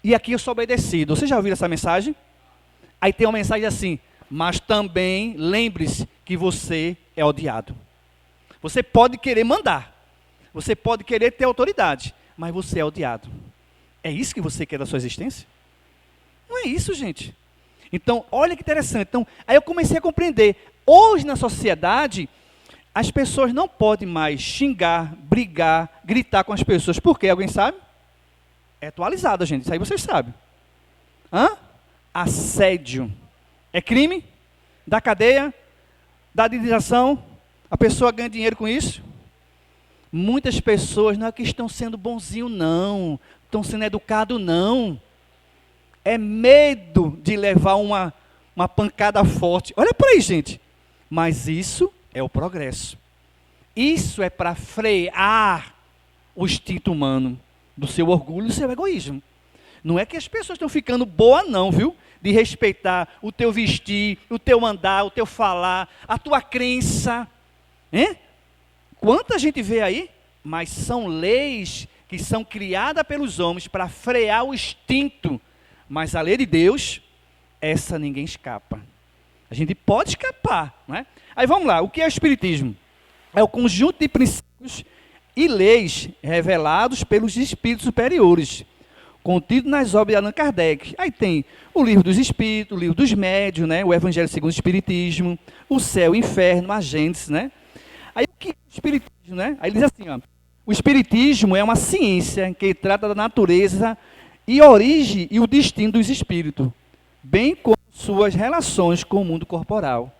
e aqui eu sou obedecido. Vocês já ouviram essa mensagem? Aí tem uma mensagem assim, mas também lembre-se que você é odiado. Você pode querer mandar, você pode querer ter autoridade, mas você é odiado. É isso que você quer da sua existência? Não é isso, gente. Então, olha que interessante. Então, aí eu comecei a compreender. Hoje na sociedade, as pessoas não podem mais xingar, brigar, gritar com as pessoas. Por quê? Alguém sabe? É atualizado, gente. Isso aí vocês sabem. Assédio. É crime? Dá cadeia? Dá indenização? A pessoa ganha dinheiro com isso? Muitas pessoas não é que estão sendo bonzinho, não. Estão sendo educados, não. É medo de levar uma pancada forte. Olha para aí, gente. Mas isso é o progresso. Isso é para frear o instinto humano do seu orgulho e do seu egoísmo. Não é que as pessoas estão ficando boas não, viu? De respeitar o teu vestir, o teu andar, o teu falar, a tua crença. Quanta gente vê aí? Mas são leis que são criadas pelos homens para frear o instinto. Mas a lei de Deus, essa ninguém escapa. A gente pode escapar, não é? Aí vamos lá, o que é o Espiritismo? É o conjunto de princípios e leis revelados pelos espíritos superiores, contido nas obras de Allan Kardec. Aí tem o Livro dos Espíritos, o Livro dos Médiuns, né? O Evangelho segundo o Espiritismo, o Céu, o Inferno, a Gênesis, né? Aí o que é o Espiritismo, né? Aí ele diz assim, ó, o Espiritismo é uma ciência que trata da natureza e origem e o destino dos espíritos, bem como suas relações com o mundo corporal.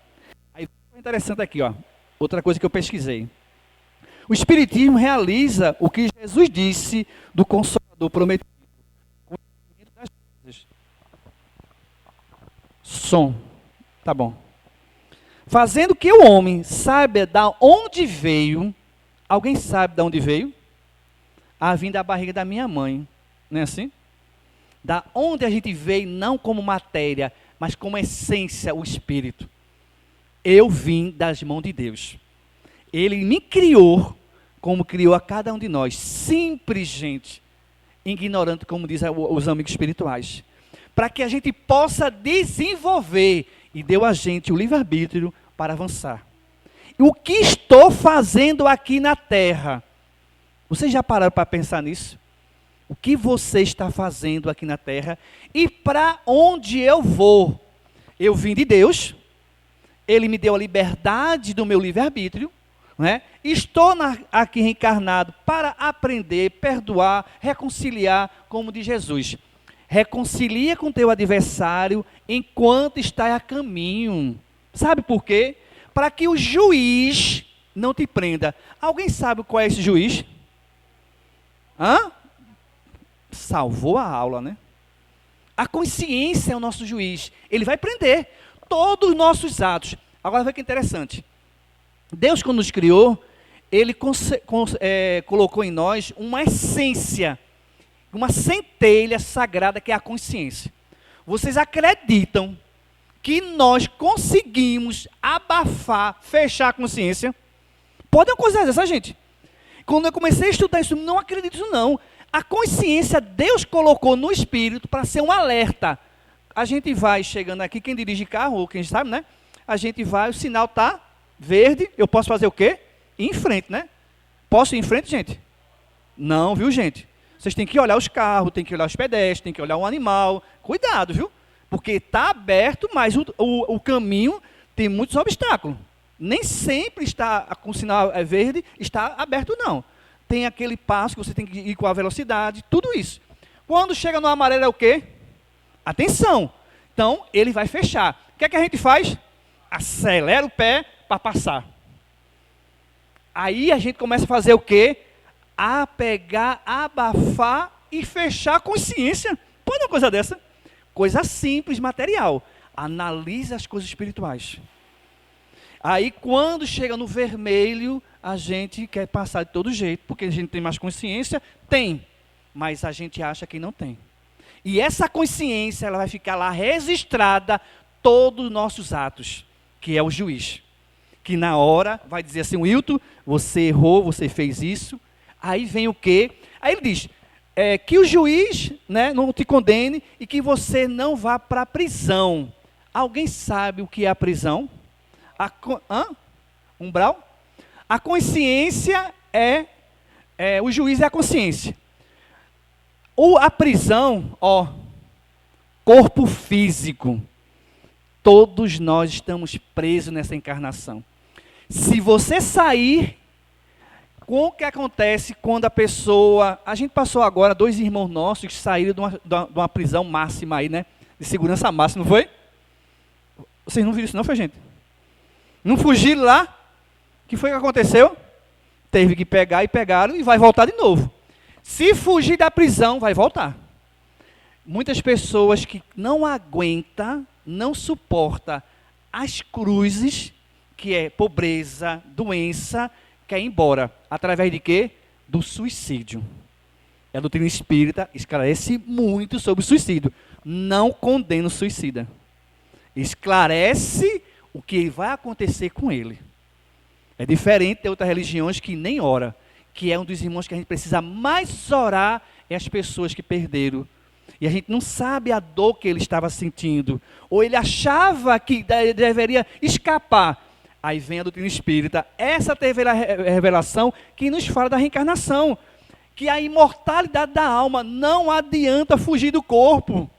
Aí é interessante aqui, ó, outra coisa que eu pesquisei. O Espiritismo realiza o que Jesus disse do Consolador prometido. Conhecimento das coisas. Som. Tá bom. Fazendo que o homem saiba da onde veio. Alguém sabe de onde veio? Vim da barriga da minha mãe. Não é assim? Da onde a gente veio, não como matéria, mas como essência, o Espírito. Eu vim das mãos de Deus. Ele me criou, como criou a cada um de nós. Simples, gente, ignorante, como dizem os amigos espirituais. Para que a gente possa desenvolver, e deu a gente o livre-arbítrio para avançar. O que estou fazendo aqui na Terra? Vocês já pararam para pensar nisso? O que você está fazendo aqui na Terra e para onde eu vou? Eu vim de Deus, Ele me deu a liberdade do meu livre-arbítrio, não é? Estou aqui reencarnado para aprender, perdoar, reconciliar, como diz Jesus. Reconcilia com teu adversário enquanto está a caminho. Sabe por quê? Para que o juiz não te prenda. Alguém sabe qual é esse juiz? Hã? Salvou a aula, né? A consciência é o nosso juiz. Ele vai prender todos os nossos atos. Agora veja que interessante. Deus, quando nos criou, Ele colocou em nós uma essência, uma centelha sagrada que é a consciência. Vocês acreditam que nós conseguimos abafar, fechar a consciência? Pode uma coisa dessa, gente. Quando eu comecei a estudar isso, não acredito nisso não. A consciência Deus colocou no espírito para ser um alerta. A gente vai chegando aqui, quem dirige carro, ou quem sabe, né? A gente vai, o sinal está verde, eu posso fazer o quê? Ir em frente, né? Posso ir em frente, gente? Não, viu, gente? Vocês têm que olhar os carros, têm que olhar os pedestres, têm que olhar o animal. Cuidado, viu? Porque está aberto, mas o caminho tem muitos obstáculos. Nem sempre está com o sinal verde, está aberto, não. Tem aquele passo que você tem que ir com a velocidade, tudo isso. Quando chega no amarelo é o quê? Atenção. Então, ele vai fechar. O que é que a gente faz? Acelera o pé para passar. Aí a gente começa a fazer o quê? A pegar, abafar e fechar a consciência. Pode uma coisa dessa? Coisa simples, material. Analise as coisas espirituais. Aí, quando chega no vermelho, a gente quer passar de todo jeito, porque a gente tem mais consciência? Tem, mas a gente acha que não tem. E essa consciência, ela vai ficar lá registrada todos os nossos atos, que é o juiz. Que na hora vai dizer assim, Wilton, você errou, você fez isso. Aí vem o quê? Aí ele diz, que o juiz, né, não te condene e que você não vá para a prisão. Alguém sabe o que é a prisão? Umbral? A consciência o juiz é a consciência. A prisão, corpo físico. Todos nós estamos presos nessa encarnação. Se você sair, com o que acontece quando a pessoa... A gente passou agora, 2 irmãos nossos que saíram de uma prisão máxima aí, né? De segurança máxima, não foi? Vocês não viram isso não, foi, gente? Não fugiram lá? O que foi que aconteceu? Teve que pegar e pegaram e vai voltar de novo. Se fugir da prisão, vai voltar. Muitas pessoas que não aguentam, não suportam as cruzes, que é pobreza, doença, quer ir embora. Através de quê? Do suicídio. A doutrina espírita esclarece muito sobre o suicídio. Não condena o suicida. Esclarece o que vai acontecer com ele. É diferente de outras religiões que nem ora, que é um dos irmãos que a gente precisa mais orar, é as pessoas que perderam. E a gente não sabe a dor que ele estava sentindo. Ou ele achava que deveria escapar. Aí vem a doutrina espírita. Essa teve a revelação que nos fala da reencarnação. Que a imortalidade da alma não adianta fugir do corpo.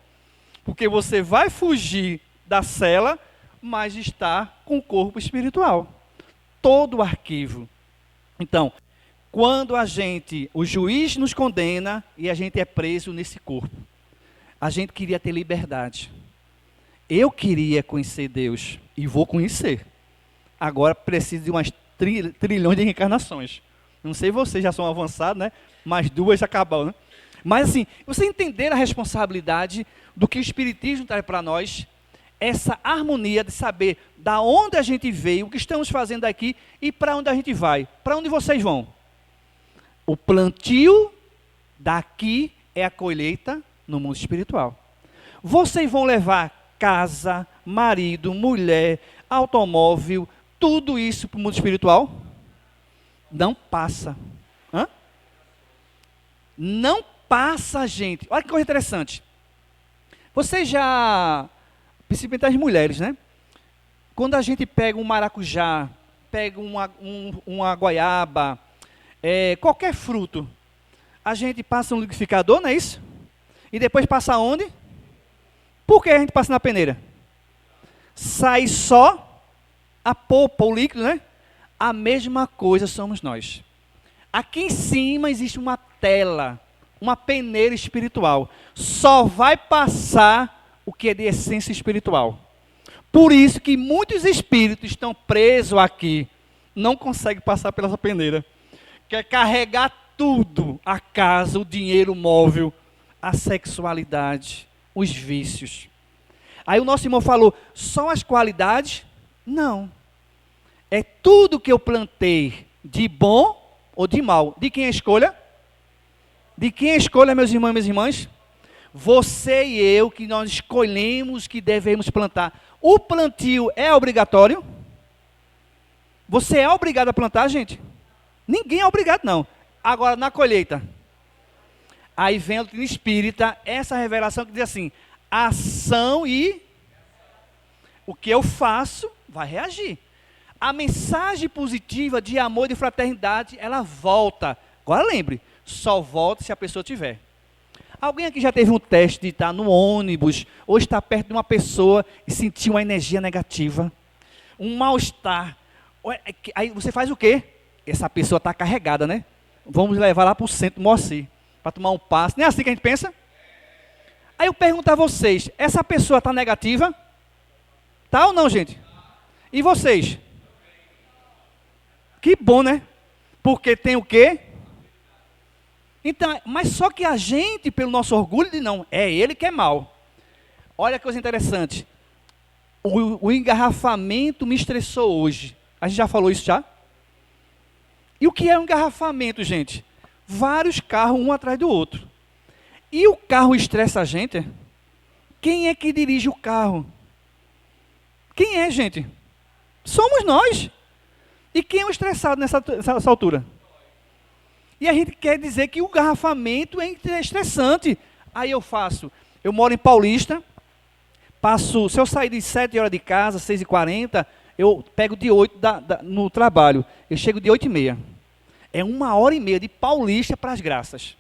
Porque você vai fugir da cela, mas está com o corpo espiritual. Todo o arquivo. Então, quando o juiz nos condena e a gente é preso nesse corpo, a gente queria ter liberdade. Eu queria conhecer Deus e vou conhecer. Agora preciso de umas trilhões de reencarnações. Não sei vocês, já são avançados, né? Mais 2 já acabam, né? Mas assim, você entender a responsabilidade do que o Espiritismo traz para nós, essa harmonia de saber da onde a gente veio, o que estamos fazendo aqui e para onde a gente vai. Para onde vocês vão? O plantio daqui é a colheita no mundo espiritual. Vocês vão levar casa, marido, mulher, automóvel, tudo isso para o mundo espiritual? Não passa. Não passa, gente. Olha que coisa interessante. Vocês já, principalmente as mulheres, né? Quando a gente pega um maracujá, pega uma goiaba, qualquer fruto, a gente passa um liquidificador, não é isso? E depois passa onde? Por que a gente passa na peneira? Sai só a polpa, o líquido, né? A mesma coisa somos nós. Aqui em cima existe uma tela, uma peneira espiritual. Só vai passar o que é de essência espiritual. Por isso que muitos espíritos estão presos aqui, não conseguem passar pela peneira. Quer carregar tudo, a casa, o dinheiro, o móvel, a sexualidade, os vícios. Aí o nosso irmão falou, só as qualidades? Não. É tudo que eu plantei, de bom ou de mal. De quem é a escolha? De quem é a escolha, meus irmãos e minhas irmãs? Você e eu, que nós escolhemos que devemos plantar. O plantio é obrigatório? Você é obrigado a plantar, gente? Ninguém é obrigado, não. Agora, na colheita. Aí vem a doutrina espírita, essa revelação que diz assim, ação e o que eu faço vai reagir. A mensagem positiva de amor e de fraternidade, ela volta. Agora lembre, só volta se a pessoa tiver. Alguém aqui já teve um teste de estar no ônibus, ou estar perto de uma pessoa e sentir uma energia negativa, um mal-estar. Aí você faz o quê? Essa pessoa está carregada, né? Vamos levar lá para o centro do Moacir, para tomar um passe. Não é assim que a gente pensa? Aí eu pergunto a vocês, essa pessoa está negativa? Tá ou não, gente? E vocês? Que bom, né? Porque tem o quê? Então, mas só que a gente, pelo nosso orgulho, diz não, é ele que é mal. Olha que coisa interessante. O engarrafamento me estressou hoje. A gente já falou isso já? E o que é um engarrafamento, gente? Vários carros, um atrás do outro. E o carro estressa a gente? Quem é que dirige o carro? Quem é, gente? Somos nós. E quem é o estressado nessa altura? E a gente quer dizer que o engarrafamento é estressante. Aí eu moro em Paulista, se eu sair de 7 horas de casa, 6h40, eu pego de 8 no trabalho. Eu chego de 8h30. É 1h30 de Paulista para as Graças.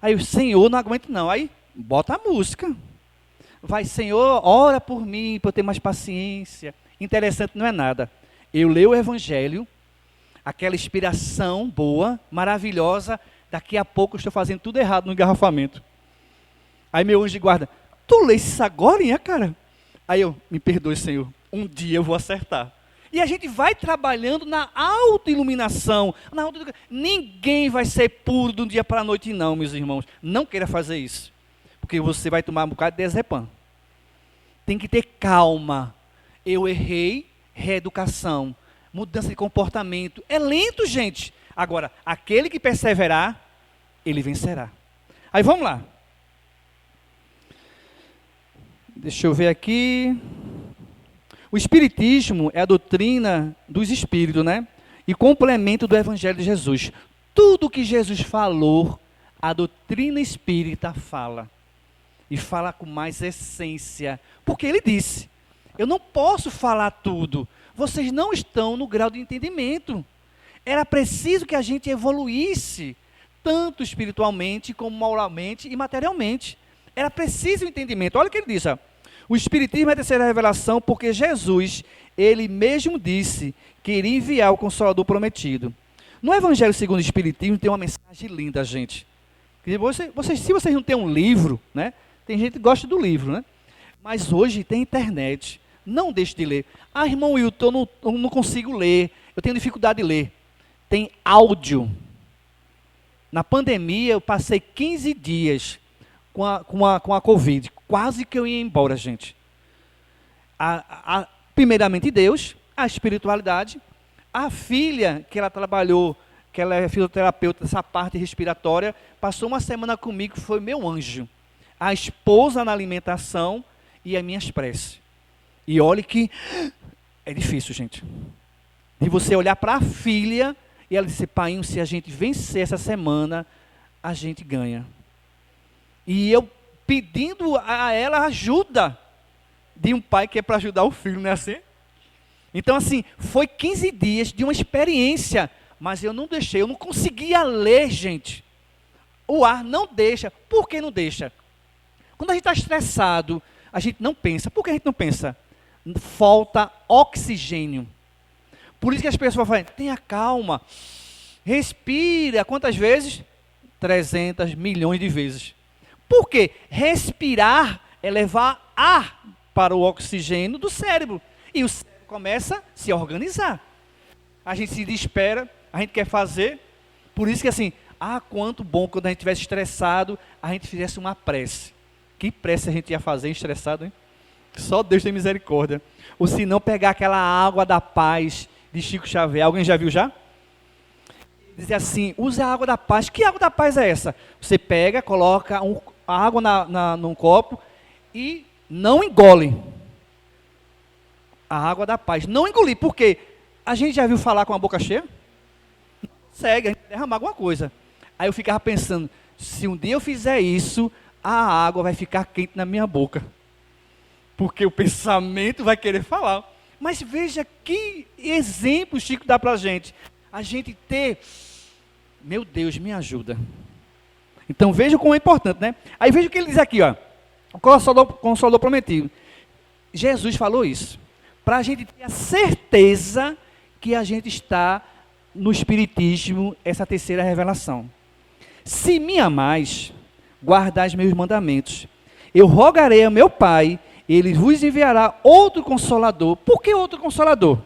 Aí o Senhor, não aguento não. Aí bota a música. Vai, Senhor, ora por mim, para eu ter mais paciência. Interessante não é nada. Eu leio o Evangelho, aquela inspiração boa, maravilhosa, daqui a pouco eu estou fazendo tudo errado no engarrafamento. Aí meu anjo de guarda, tu lê isso agora, hein, cara? Aí eu, me perdoe, Senhor, um dia eu vou acertar. E a gente vai trabalhando na autoiluminação. Ninguém vai ser puro de um dia para a noite, não, meus irmãos. Não queira fazer isso, porque você vai tomar um bocado de dezepam. Tem que ter calma. Eu errei, reeducação, mudança de comportamento. É lento, gente. Agora, aquele que perseverar, ele vencerá. Aí vamos lá. Deixa eu ver aqui. O Espiritismo é a doutrina dos Espíritos, né? E complemento do Evangelho de Jesus. Tudo que Jesus falou, a doutrina espírita fala. E fala com mais essência. Porque ele disse, eu não posso falar tudo. Vocês não estão no grau de entendimento. Era preciso que a gente evoluísse, tanto espiritualmente, como moralmente e materialmente. Era preciso o entendimento. Olha o que ele diz, ó. O Espiritismo é a terceira revelação, porque Jesus, ele mesmo disse que iria enviar o Consolador prometido. No Evangelho segundo o Espiritismo tem uma mensagem linda, gente. Se vocês não têm um livro, né? Tem gente que gosta do livro, né? Mas hoje tem internet. Não deixe de ler. Ah, irmão Wilton, eu não consigo ler. Eu tenho dificuldade de ler. Tem áudio. Na pandemia, eu passei 15 dias com a Covid. Quase que eu ia embora, gente. Primeiramente Deus, a espiritualidade. A filha que ela trabalhou, que ela é fisioterapeuta, essa parte respiratória, passou uma semana comigo, foi meu anjo. A esposa na alimentação e as minhas preces. E olhe que é difícil, gente. De você olhar para a filha e ela dizer, pai, se a gente vencer essa semana, a gente ganha. E eu pedindo a ela ajuda de um pai que é para ajudar o filho, não é assim? Então, assim, foi 15 dias de uma experiência, mas eu não deixei, eu não conseguia ler, gente. O ar não deixa. Por que não deixa? Quando a gente está estressado, a gente não pensa. Por que a gente não pensa? Falta oxigênio. Por isso que as pessoas falam, tenha calma, respira. Quantas vezes? 300 milhões de vezes. Por quê? Respirar é levar ar para o oxigênio do cérebro. E o cérebro começa a se organizar. A gente se desespera, a gente quer fazer. Por isso que assim, quanto bom quando a gente estivesse estressado, a gente fizesse uma prece. Que prece a gente ia fazer estressado, hein? Só Deus tem misericórdia. Ou se não, pegar aquela água da paz de Chico Xavier. Alguém já viu já? Dizer assim, use a água da paz. Que água da paz é essa? Você pega, coloca a água num copo e não engole. A água da paz. Não engolir. Por quê? A gente já viu falar com a boca cheia? Não consegue, a gente derramar alguma coisa. Aí eu ficava pensando, se um dia eu fizer isso, a água vai ficar quente na minha boca. Porque o pensamento vai querer falar. Mas veja que exemplo Chico dá para a gente. A gente ter, meu Deus, me ajuda. Então veja como é importante, né? Aí veja o que ele diz aqui, ó. O Consolador prometido. Jesus falou isso. Para a gente ter a certeza que a gente está no Espiritismo, essa terceira revelação. Se me amais, guardai os meus mandamentos. Eu rogarei ao meu Pai, ele vos enviará outro Consolador. Por que outro Consolador?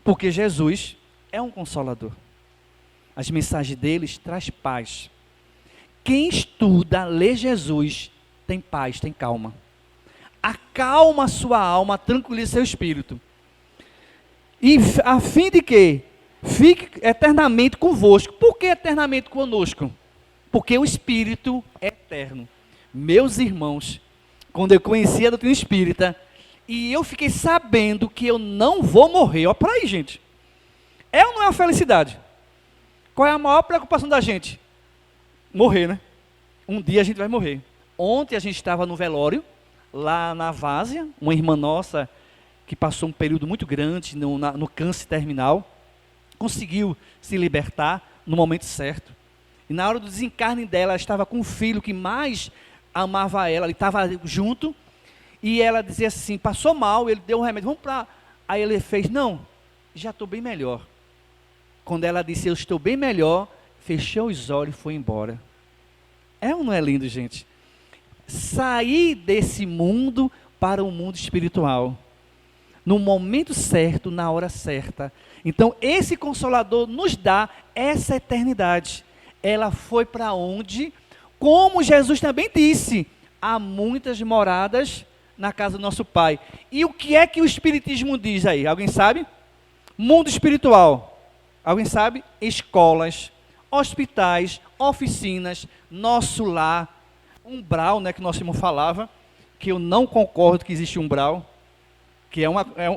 Porque Jesus é um Consolador. As mensagens deles traz paz. Quem estuda, lê Jesus, tem paz, tem calma. Acalma a sua alma, tranquiliza seu espírito. E a fim de que fique eternamente convosco. Por que eternamente conosco? Porque o Espírito é eterno. Meus irmãos, quando eu conheci a doutrina espírita, e eu fiquei sabendo que eu não vou morrer. Olha para aí, gente. É ou não é uma felicidade? Qual é a maior preocupação da gente? Morrer, né? Um dia a gente vai morrer. Ontem a gente estava no velório, lá na Várzea, uma irmã nossa, que passou um período muito grande no câncer terminal, conseguiu se libertar no momento certo. E na hora do desencarne dela, ela estava com o filho que mais amava ela, ele estava junto, e ela dizia assim, passou mal, ele deu um remédio, vamos para... Aí ele fez, não, já estou bem melhor. Quando ela disse, eu estou bem melhor, fechou os olhos e foi embora. É ou não é lindo, gente? Sair desse mundo para o mundo espiritual. No momento certo, na hora certa. Então, esse Consolador nos dá essa eternidade. Ela foi para onde? Como Jesus também disse, há muitas moradas na casa do nosso Pai. E o que é que o Espiritismo diz aí? Alguém sabe? Mundo espiritual. Alguém sabe? Escolas, hospitais, oficinas, nosso lar, umbral, né, que nosso irmão falava, que eu não concordo que existe umbral, que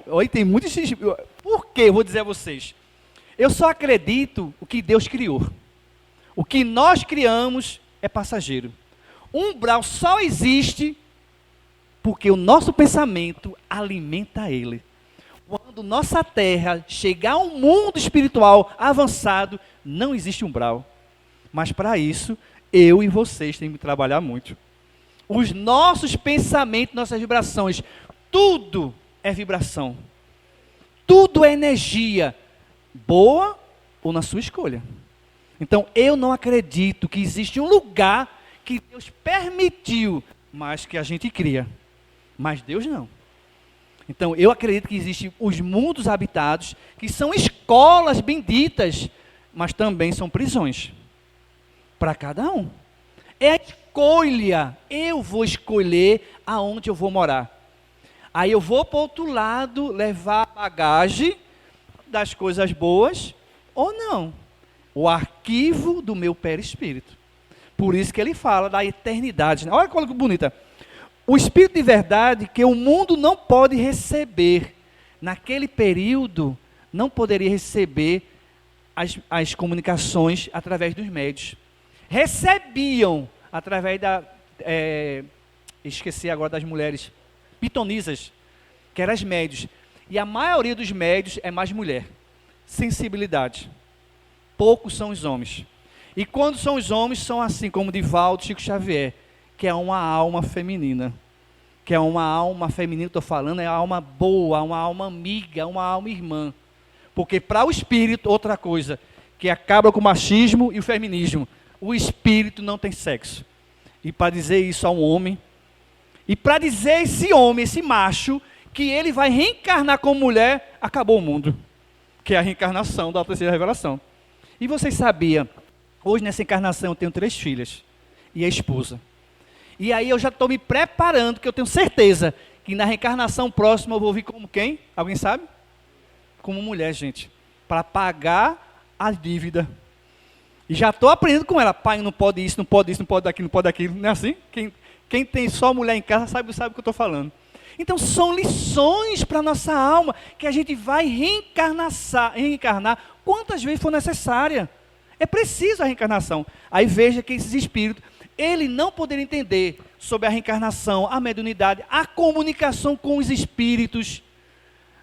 Oi, tem muitos... Por quê? Eu vou dizer a vocês. Eu só acredito o que Deus criou. O que nós criamos é passageiro. Umbral só existe porque o nosso pensamento alimenta ele. Quando nossa terra chegar a um mundo espiritual avançado, não existe umbral. Mas para isso, eu e vocês temos que trabalhar muito. Os nossos pensamentos, nossas vibrações, tudo é vibração. Tudo é energia, boa ou na sua escolha. Então, eu não acredito que existe um lugar que Deus permitiu, mas que a gente cria. Mas Deus não. Então, eu acredito que existem os mundos habitados, que são escolas benditas, mas também são prisões. Para cada um. É a escolha. Eu vou escolher aonde eu vou morar. Aí eu vou para o outro lado, levar a bagagem das coisas boas, ou não. O arquivo do meu perispírito. Por isso que ele fala da eternidade. Olha que bonita. O Espírito de verdade que o mundo não pode receber. Naquele período, não poderia receber as comunicações através dos médios. Recebiam através esqueci agora das mulheres, pitonisas, que eram as médios. E a maioria dos médios é mais mulher. Sensibilidade. Poucos são os homens. E quando são os homens, são assim como Divaldo, Chico Xavier, que é uma alma feminina. Que é uma alma feminina, estou falando, é uma alma boa, uma alma amiga, uma alma irmã. Porque para o espírito, outra coisa, que acaba com o machismo e o feminismo, o espírito não tem sexo. E para dizer isso a um homem, e para dizer a esse homem, esse macho, que ele vai reencarnar como mulher, acabou o mundo. Que é a reencarnação da terceira revelação. E vocês sabiam, hoje nessa encarnação eu tenho 3 filhas e a esposa. E aí eu já estou me preparando, que eu tenho certeza que na reencarnação próxima eu vou vir como quem? Alguém sabe? Como mulher, gente. Para pagar a dívida. E já estou aprendendo com ela. Pai, não pode isso, não pode isso, não pode aquilo, não pode aquilo. Não é assim? Quem tem só mulher em casa sabe o que eu estou falando. Então são lições para a nossa alma, que a gente vai reencarnar quantas vezes for necessária. É preciso a reencarnação. Aí veja que esses espíritos, ele não poderia entender sobre a reencarnação, a mediunidade, a comunicação com os espíritos.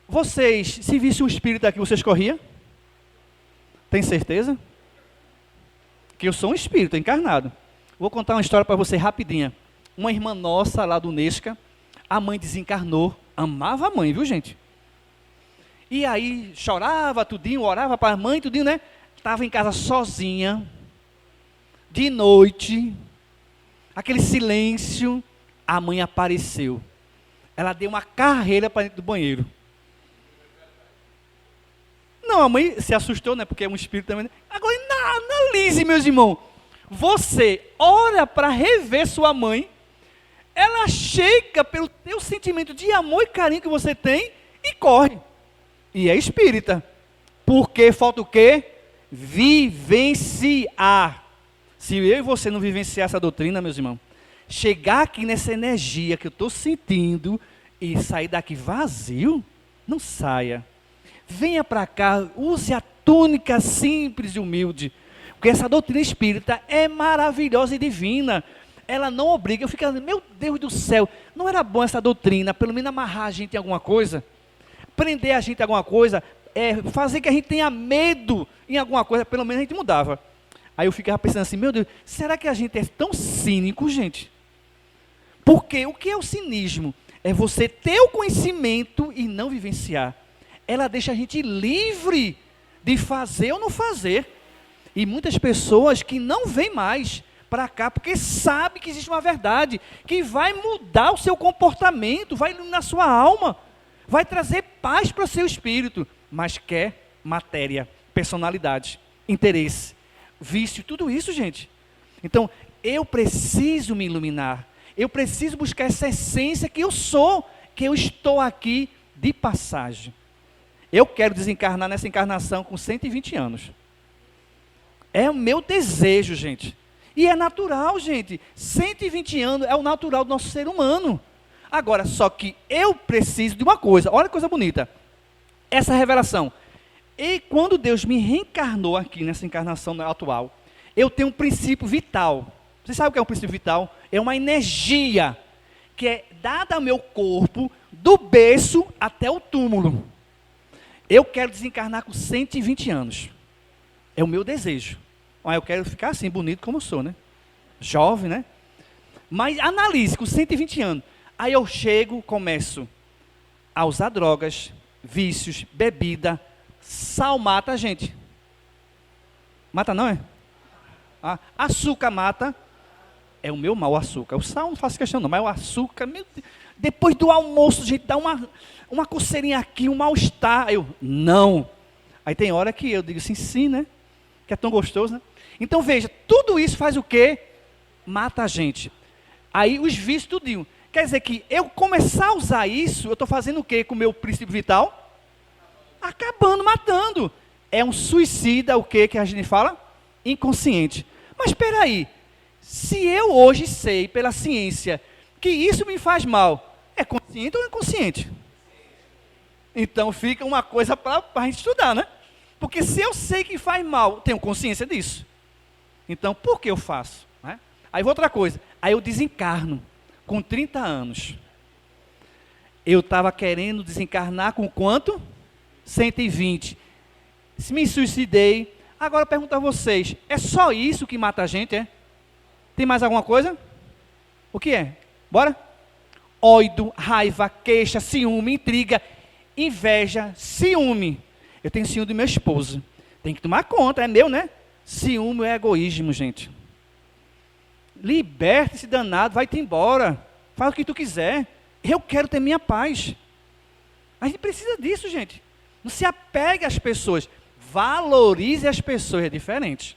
Vocês, se visse um espírito aqui, vocês corriam? Tem certeza? Que eu sou um espírito encarnado. Vou contar uma história para você rapidinha. Uma irmã nossa lá do Nesca, a mãe desencarnou, amava a mãe, viu gente? E aí chorava tudinho, orava para a mãe, tudinho, né? Estava em casa sozinha, de noite, aquele silêncio, a mãe apareceu. Ela deu uma carreira para dentro do banheiro. Não, a mãe se assustou, né? Porque é um espírito também. Agora, analise, meus irmãos. Você ora para rever sua mãe, ela chega pelo teu sentimento de amor e carinho que você tem e corre. E é espírita. Porque falta o quê? Vivenciar. Se eu e você não vivenciar essa doutrina, meus irmãos, chegar aqui nessa energia que eu estou sentindo e sair daqui vazio, não saia. Venha para cá, use a túnica simples e humilde, porque essa doutrina espírita é maravilhosa e divina. Ela não obriga, eu fico falando, meu Deus do céu, não era bom essa doutrina, pelo menos amarrar a gente em alguma coisa, prender a gente em alguma coisa, fazer que a gente tenha medo em alguma coisa, pelo menos a gente mudava. Aí eu ficava pensando assim, meu Deus, será que a gente é tão cínico, gente? Porque o que é o cinismo? É você ter o conhecimento e não vivenciar. Ela deixa a gente livre de fazer ou não fazer. E muitas pessoas que não vêm mais para cá, porque sabe que existe uma verdade, que vai mudar o seu comportamento, vai iluminar sua alma, vai trazer paz para o seu espírito, mas quer matéria, personalidade, interesse, vício, tudo isso, gente. Então, eu preciso me iluminar, eu preciso buscar essa essência que eu sou, que eu estou aqui de passagem. Eu quero desencarnar nessa encarnação com 120 anos. É o meu desejo, gente. E é natural, gente. 120 anos é o natural do nosso ser humano. Agora, só que eu preciso de uma coisa. Olha que coisa bonita. Essa revelação. E quando Deus me reencarnou aqui nessa encarnação atual, eu tenho um princípio vital. Você sabe o que é um princípio vital? É uma energia que é dada ao meu corpo do berço até o túmulo. Eu quero desencarnar com 120 anos. É o meu desejo. Eu quero ficar assim, bonito como eu sou, né? Jovem, né? Mas analise, com 120 anos. Aí eu chego, começo a usar drogas, vícios, bebida. Sal mata a gente. Mata não, é? Açúcar mata. É o meu mal, o açúcar. O sal não faço questão não, mas o açúcar, meu Deus. Depois do almoço, gente, dá uma coceirinha aqui, um mal-estar. Eu, não. Aí tem hora que eu digo assim, sim, né? Que é tão gostoso, né? Então veja, tudo isso faz o quê? Mata a gente. Aí os vícios, tudinho. Quer dizer que eu começar a usar isso, eu estou fazendo o quê com o meu princípio vital? Acabando, matando. É um suicida, o quê que a gente fala? Inconsciente. Mas espera aí, se eu hoje sei, pela ciência, que isso me faz mal, é consciente ou inconsciente? Então fica uma coisa para a gente estudar, né? Porque se eu sei que faz mal, tenho consciência disso. Então, por que eu faço? Né? Aí outra coisa, aí eu desencarno, com 30 anos. Eu estava querendo desencarnar com quanto? 120. Se me suicidei. Agora eu pergunto a vocês, é só isso que mata a gente, é? Tem mais alguma coisa? O que é? Bora? Ódio, raiva, queixa, ciúme, intriga, inveja, ciúme. eu tenho ciúme do meu esposo. Tem que tomar conta, é meu, né? Ciúme é egoísmo, gente. Liberte-se, danado, vai-te embora. Faz o que tu quiser. Eu quero ter minha paz. A gente precisa disso, gente. Não se apegue às pessoas. Valorize as pessoas, é diferente.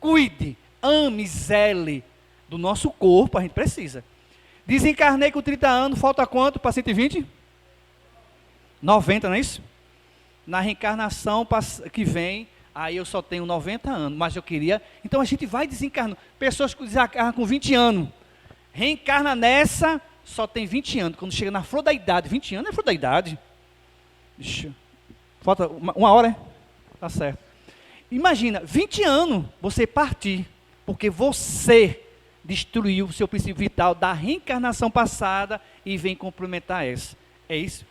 Cuide, ame, zele do nosso corpo, a gente precisa. Desencarnei com 30 anos, falta quanto para 120? 90, não é isso? Na reencarnação que vem, aí eu só tenho 90 anos, mas eu queria... Então a gente vai desencarnando. Pessoas que desencarnam com 20 anos, reencarna nessa, só tem 20 anos. Quando chega na flor da idade, 20 anos é flor da idade. Ixi, falta uma hora, é? Tá certo. Imagina, 20 anos você partir, porque você destruiu o seu princípio vital da reencarnação passada e vem complementar essa. É isso?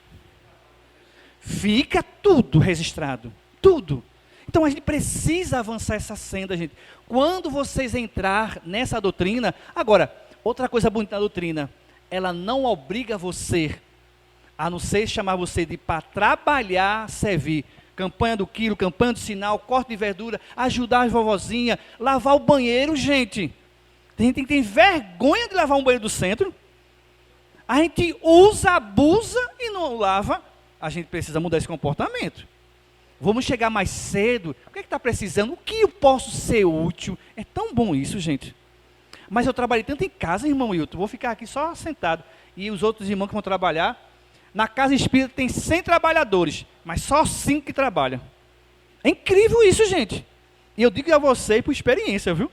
Fica tudo registrado, tudo. Então a gente precisa avançar essa senda, gente. Quando vocês entrar nessa doutrina, agora, outra coisa bonita da doutrina, ela não obriga você, a não ser chamar você de para trabalhar, servir. Campanha do quilo, campanha do sinal, corte de verdura, ajudar as vovozinhas, lavar o banheiro, gente. Tem gente que tem vergonha de lavar um banheiro do centro. A gente usa, abusa e não lava. A gente precisa mudar esse comportamento. Vamos chegar mais cedo. O que está precisando? O que eu posso ser útil? É tão bom isso, gente. Mas eu trabalhei tanto em casa, irmão Hilton. Vou ficar aqui só sentado. E os outros irmãos que vão trabalhar. Na casa espírita tem 100 trabalhadores, mas só 5 que trabalham. É incrível isso, gente. E eu digo a você por experiência, viu?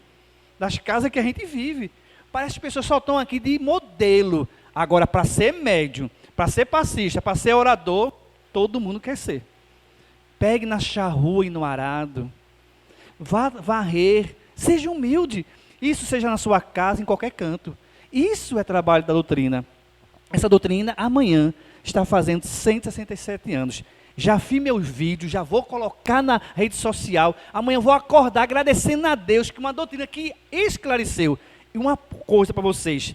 Das casas que a gente vive. Parece que as pessoas só estão aqui de modelo. Agora, para ser médium, para ser passista, para ser orador, todo mundo quer ser. Pegue na charrua e no arado. Vá varrer. Seja humilde. Isso seja na sua casa, em qualquer canto. Isso é trabalho da doutrina. Essa doutrina, amanhã, está fazendo 167 anos. Já fiz meus vídeos, já vou colocar na rede social. Amanhã eu vou acordar agradecendo a Deus que uma doutrina que esclareceu. E uma coisa para vocês.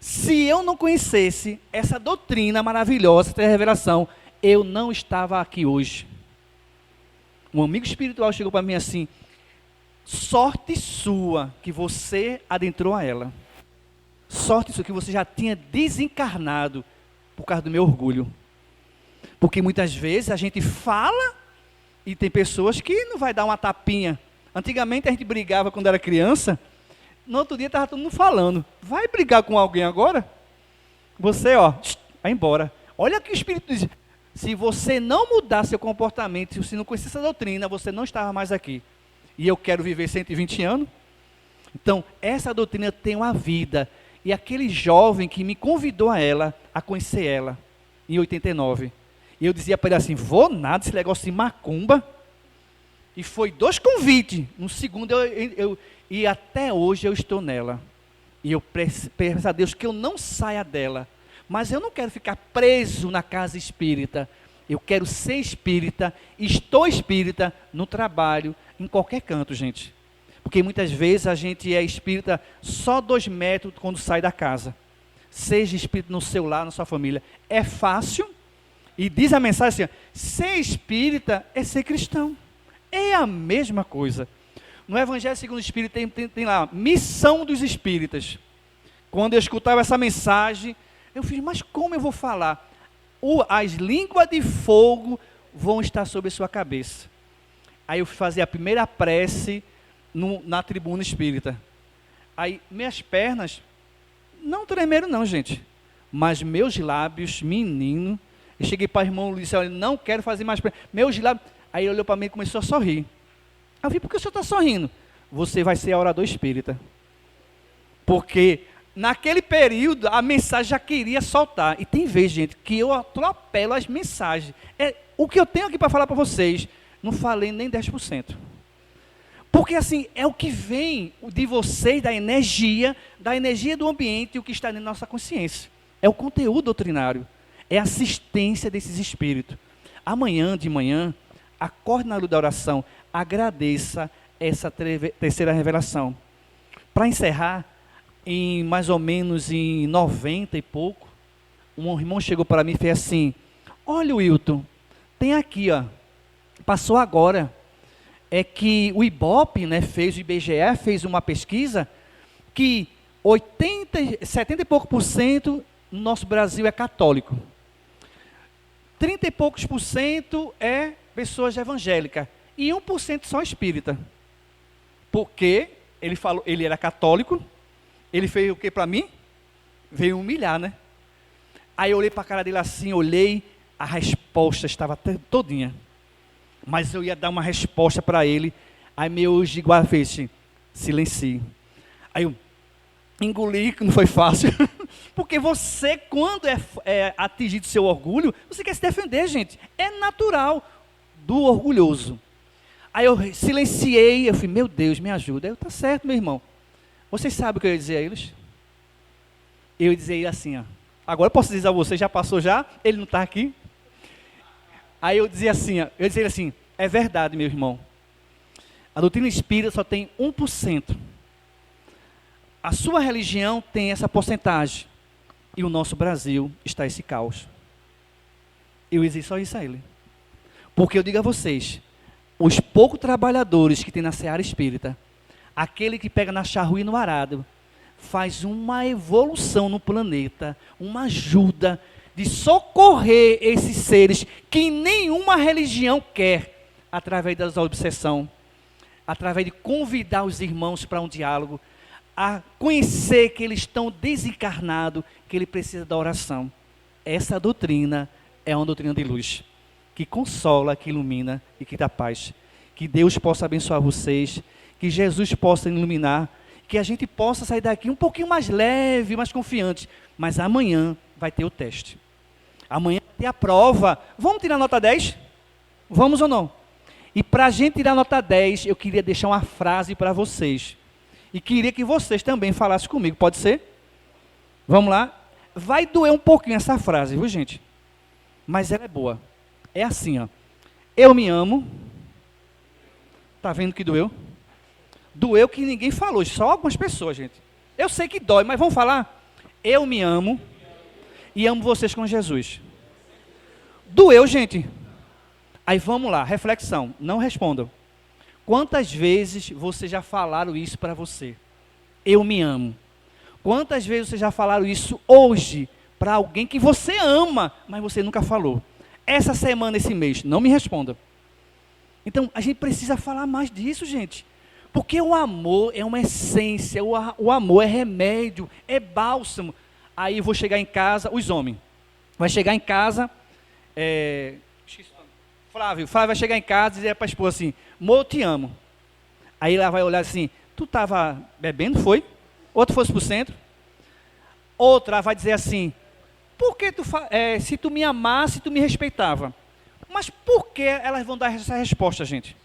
Se eu não conhecesse essa doutrina maravilhosa, essa revelação, eu não estava aqui hoje. Um amigo espiritual chegou para mim assim, sorte sua que você adentrou a ela. Sorte sua que você já tinha desencarnado por causa do meu orgulho. Porque muitas vezes a gente fala e tem pessoas que não vai dar uma tapinha. Antigamente a gente brigava quando era criança, no outro dia estava todo mundo falando. Vai brigar com alguém agora? Você, ó, vai embora. Olha o que o Espírito diz. Se você não mudar seu comportamento, se você não conhecer essa doutrina, você não estava mais aqui. E eu quero viver 120 anos. Então, essa doutrina tem uma vida. E aquele jovem que me convidou a conhecer ela, em 89. E eu dizia para ele assim, vou nada, esse negócio de macumba. E foi 2 convites. No segundo, e até hoje eu estou nela. E eu peço a Deus que eu não saia dela. Mas eu não quero ficar preso na casa espírita. Eu quero ser espírita, estou espírita no trabalho, em qualquer canto, gente. Porque muitas vezes a gente é espírita só 2 metros quando sai da casa. Seja espírita no seu lar, na sua família. É fácil. E diz a mensagem assim, ser espírita é ser cristão. É a mesma coisa. No Evangelho segundo o Espírito tem lá, missão dos espíritas. Quando eu escutava essa mensagem, eu fiz, mas como eu vou falar? As línguas de fogo vão estar sobre a sua cabeça. Aí eu fui fazer a primeira prece na tribuna espírita. Aí minhas pernas, não tremeram não, gente. Mas meus lábios, menino, eu cheguei para o irmão Luiz e disse, olha, não quero fazer mais prece. Meus lábios, aí ele olhou para mim e começou a sorrir. Eu falei, por que o senhor está sorrindo? Você vai ser orador espírita. Porque naquele período, a mensagem já queria soltar. E tem vezes, gente, que eu atropelo as mensagens. O que eu tenho aqui para falar para vocês, não falei nem 10%. Porque assim, é o que vem de vocês, da energia do ambiente, o que está dentro da nossa consciência. É o conteúdo doutrinário. É a assistência desses espíritos. Amanhã, de manhã, acorde na luz da oração, agradeça essa terceira revelação. Para encerrar, mais ou menos em 90 e pouco, um irmão chegou para mim e fez assim, olha Wilton, tem aqui, ó, passou agora, é que o IBOP, né, o IBGE fez uma pesquisa que 70 e pouco por cento no nosso Brasil é católico. 30 e poucos por cento é pessoas evangélicas. E 1% só espírita. Porque ele falou, ele era católico, ele fez o que para mim? Veio humilhar, né? Aí eu olhei para a cara dele assim, olhei, a resposta estava todinha. Mas eu ia dar uma resposta para ele. Aí meu Giguá fez assim, silencie. Aí eu engoli, que não foi fácil. Porque você, quando é atingido seu orgulho, você quer se defender, gente. É natural do orgulhoso. Aí eu silenciei, eu falei, meu Deus, me ajuda. Tá certo, meu irmão. Vocês sabem o que eu ia dizer a eles? Eu ia dizer assim, ó. Agora eu posso dizer a vocês, já passou já? Ele não está aqui. Aí eu dizia assim, é verdade, meu irmão. A doutrina espírita só tem 1%. A sua religião tem essa porcentagem. E o nosso Brasil está esse caos. Eu ia dizer só isso a ele. Porque eu digo a vocês, os poucos trabalhadores que tem na seara espírita, aquele que pega na charrua e no arado, faz uma evolução no planeta, uma ajuda de socorrer esses seres que nenhuma religião quer, através da obsessão, através de convidar os irmãos para um diálogo, a conhecer que eles estão desencarnados, que ele precisa da oração. Essa doutrina é uma doutrina de luz, que consola, que ilumina e que dá paz. Que Deus possa abençoar vocês, que Jesus possa iluminar, que a gente possa sair daqui um pouquinho mais leve, mais confiante. Mas amanhã vai ter o teste. Amanhã vai ter a prova. Vamos tirar nota 10? Vamos ou não? E para a gente tirar nota 10, eu queria deixar uma frase para vocês. E queria que vocês também falassem comigo, pode ser? Vamos lá? Vai doer um pouquinho essa frase, viu, gente? Mas ela é boa. É assim, ó. Eu me amo. Tá vendo que doeu? Doeu que ninguém falou, só algumas pessoas, gente. Eu sei que dói, mas vamos falar? Eu me amo e amo vocês com Jesus. Doeu, gente? Aí vamos lá, reflexão. Não respondam. Quantas vezes vocês já falaram isso para você? Eu me amo. Quantas vezes vocês já falaram isso hoje para alguém que você ama, mas você nunca falou? Essa semana, esse mês, não me responda. Então, a gente precisa falar mais disso, gente. Porque o amor é uma essência, o amor é remédio, é bálsamo. Aí eu vou chegar em casa, os homens, vai chegar em casa, Flávio vai chegar em casa e dizer para a esposa assim, amor, eu te amo. Aí ela vai olhar assim, tu estava bebendo, foi? Outro fosse para o centro. Outra vai dizer assim, por que se tu me amasse, tu me respeitava? Mas por que elas vão dar essa resposta, gente?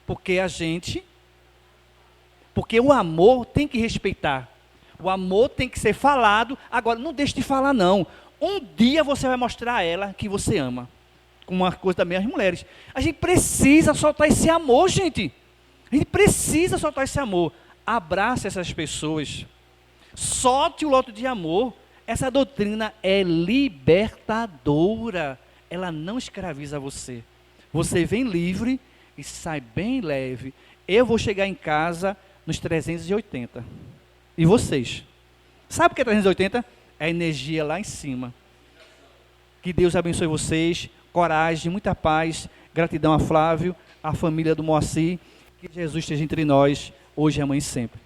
Porque o amor tem que respeitar. O amor tem que ser falado. Agora, não deixe de falar, não. Um dia você vai mostrar a ela que você ama. Com uma coisa também as mulheres. A gente precisa soltar esse amor, gente. A gente precisa soltar esse amor. Abrace essas pessoas. Solte o lote de amor. Essa doutrina é libertadora. Ela não escraviza você. Você vem livre e sai bem leve. Eu vou chegar em casa nos 380. E vocês? Sabe o que é 380? É a energia lá em cima. Que Deus abençoe vocês. Coragem, muita paz. Gratidão a Flávio, a família do Moacir. Que Jesus esteja entre nós, hoje, amanhã e sempre.